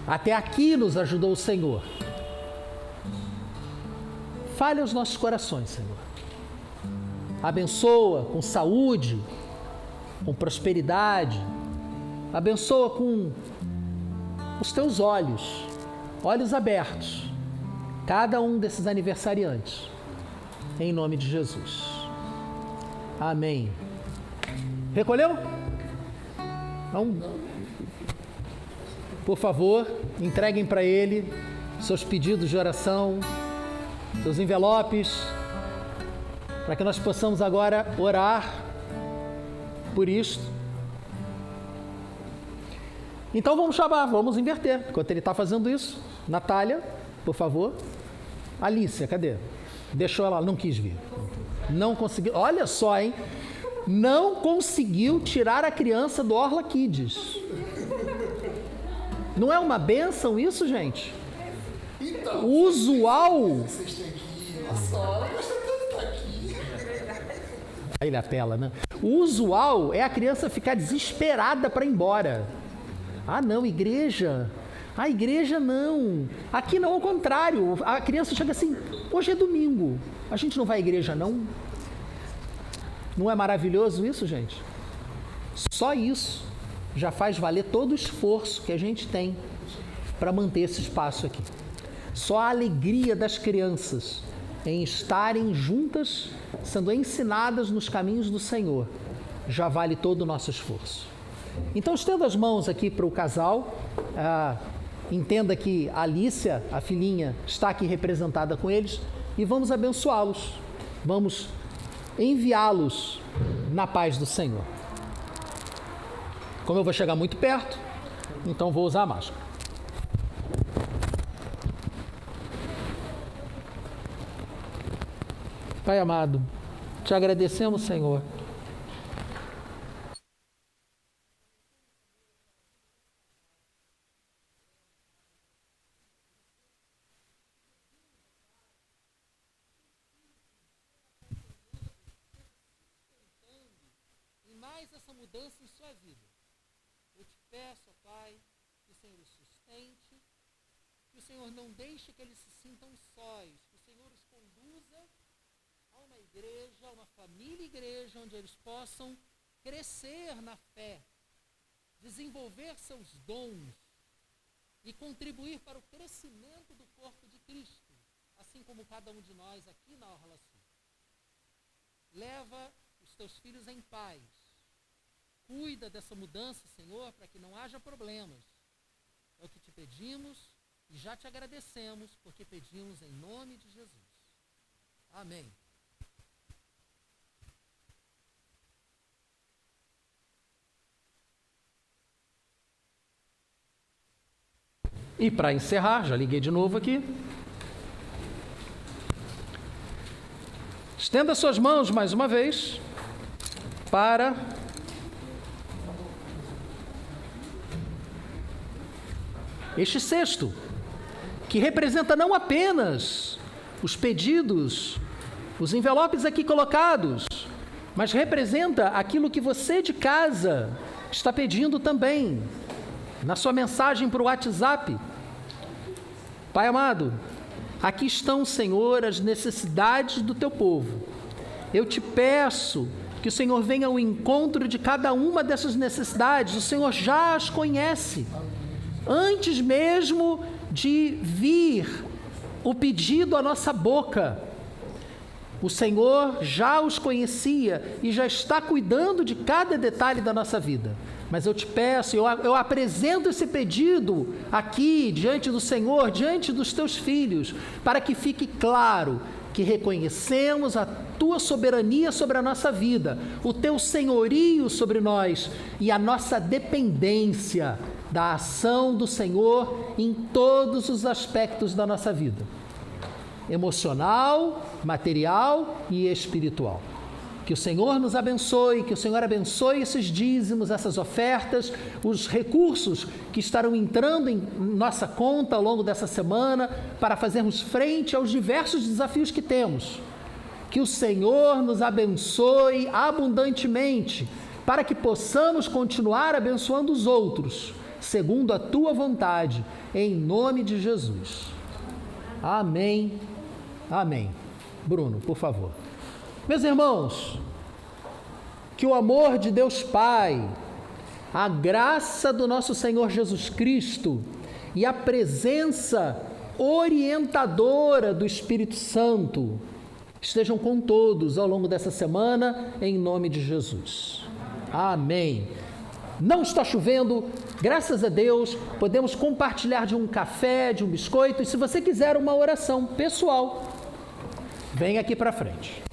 Até aqui nos ajudou o Senhor. fale aos nossos corações, Senhor. Abençoa com saúde, com prosperidade. Abençoa com os teus olhos abertos, cada um desses aniversariantes, em nome de Jesus. Amém. Recolheu? Então, por favor, entreguem para ele seus pedidos de oração, seus envelopes, para que nós possamos agora orar por isto. Então vamos inverter, enquanto ele está fazendo isso. Natália, por favor. Alicia, cadê? Deixou ela, não quis vir. Não conseguiu, olha só, hein? Não conseguiu tirar a criança do Orla Kids. Não é uma bênção isso, gente? Então, O usual... vocês têm que ir na sola, gosta tanto de estar aqui. Aí ele apela, né? O usual é a criança ficar desesperada para ir embora. Ah, não, igreja. A igreja não. Aqui não, ao contrário. A criança chega assim, hoje é domingo. A gente não vai à igreja, não? Não é maravilhoso isso, gente? Só isso já faz valer todo o esforço que a gente tem para manter esse espaço aqui. Só a alegria das crianças em estarem juntas, sendo ensinadas nos caminhos do Senhor, já vale todo o nosso esforço. Então, estenda as mãos aqui para o casal. Entenda que a Alicia, a filhinha, está aqui representada com eles e vamos abençoá-los. Vamos enviá-los na paz do Senhor. Como eu vou chegar muito perto, então vou usar a máscara. Pai amado, te agradecemos, Senhor. Mais essa mudança em sua vida. Eu te peço, ó Pai, que o Senhor os sustente, que o Senhor não deixe que eles se sintam sós, que o Senhor os conduza a uma igreja, a uma família igreja, onde eles possam crescer na fé, desenvolver seus dons e contribuir para o crescimento do corpo de Cristo, assim como cada um de nós aqui na Orla Sul. Leva os teus filhos em paz. Cuida dessa mudança, Senhor, para que não haja problemas. É o que te pedimos e já te agradecemos, porque pedimos em nome de Jesus. Amém. E para encerrar, já liguei de novo aqui. Estenda suas mãos mais uma vez para este cesto, que representa não apenas os pedidos, os envelopes aqui colocados, mas representa aquilo que você de casa está pedindo também, na sua mensagem para o WhatsApp. Pai amado, aqui estão, Senhor, as necessidades do teu povo. Eu te peço que o Senhor venha ao encontro de cada uma dessas necessidades. O Senhor já as conhece. Antes mesmo de vir o pedido à nossa boca, o Senhor já os conhecia e já está cuidando de cada detalhe da nossa vida. Mas eu te peço, eu apresento esse pedido aqui, diante do Senhor, diante dos teus filhos, para que fique claro que reconhecemos a tua soberania sobre a nossa vida, o teu senhorio sobre nós e a nossa dependência da ação do Senhor em todos os aspectos da nossa vida, emocional, material e espiritual. Que o Senhor nos abençoe, que o Senhor abençoe esses dízimos, essas ofertas, os recursos que estarão entrando em nossa conta ao longo dessa semana para fazermos frente aos diversos desafios que temos. Que o Senhor nos abençoe abundantemente para que possamos continuar abençoando os outros, segundo a tua vontade, em nome de Jesus. Amém. Amém. Bruno, por favor. Meus irmãos, que o amor de Deus Pai, a graça do nosso Senhor Jesus Cristo e a presença orientadora do Espírito Santo estejam com todos ao longo dessa semana, em nome de Jesus. Amém. Não está chovendo, graças a Deus, podemos compartilhar de um café, de um biscoito, e se você quiser uma oração pessoal, vem aqui para frente.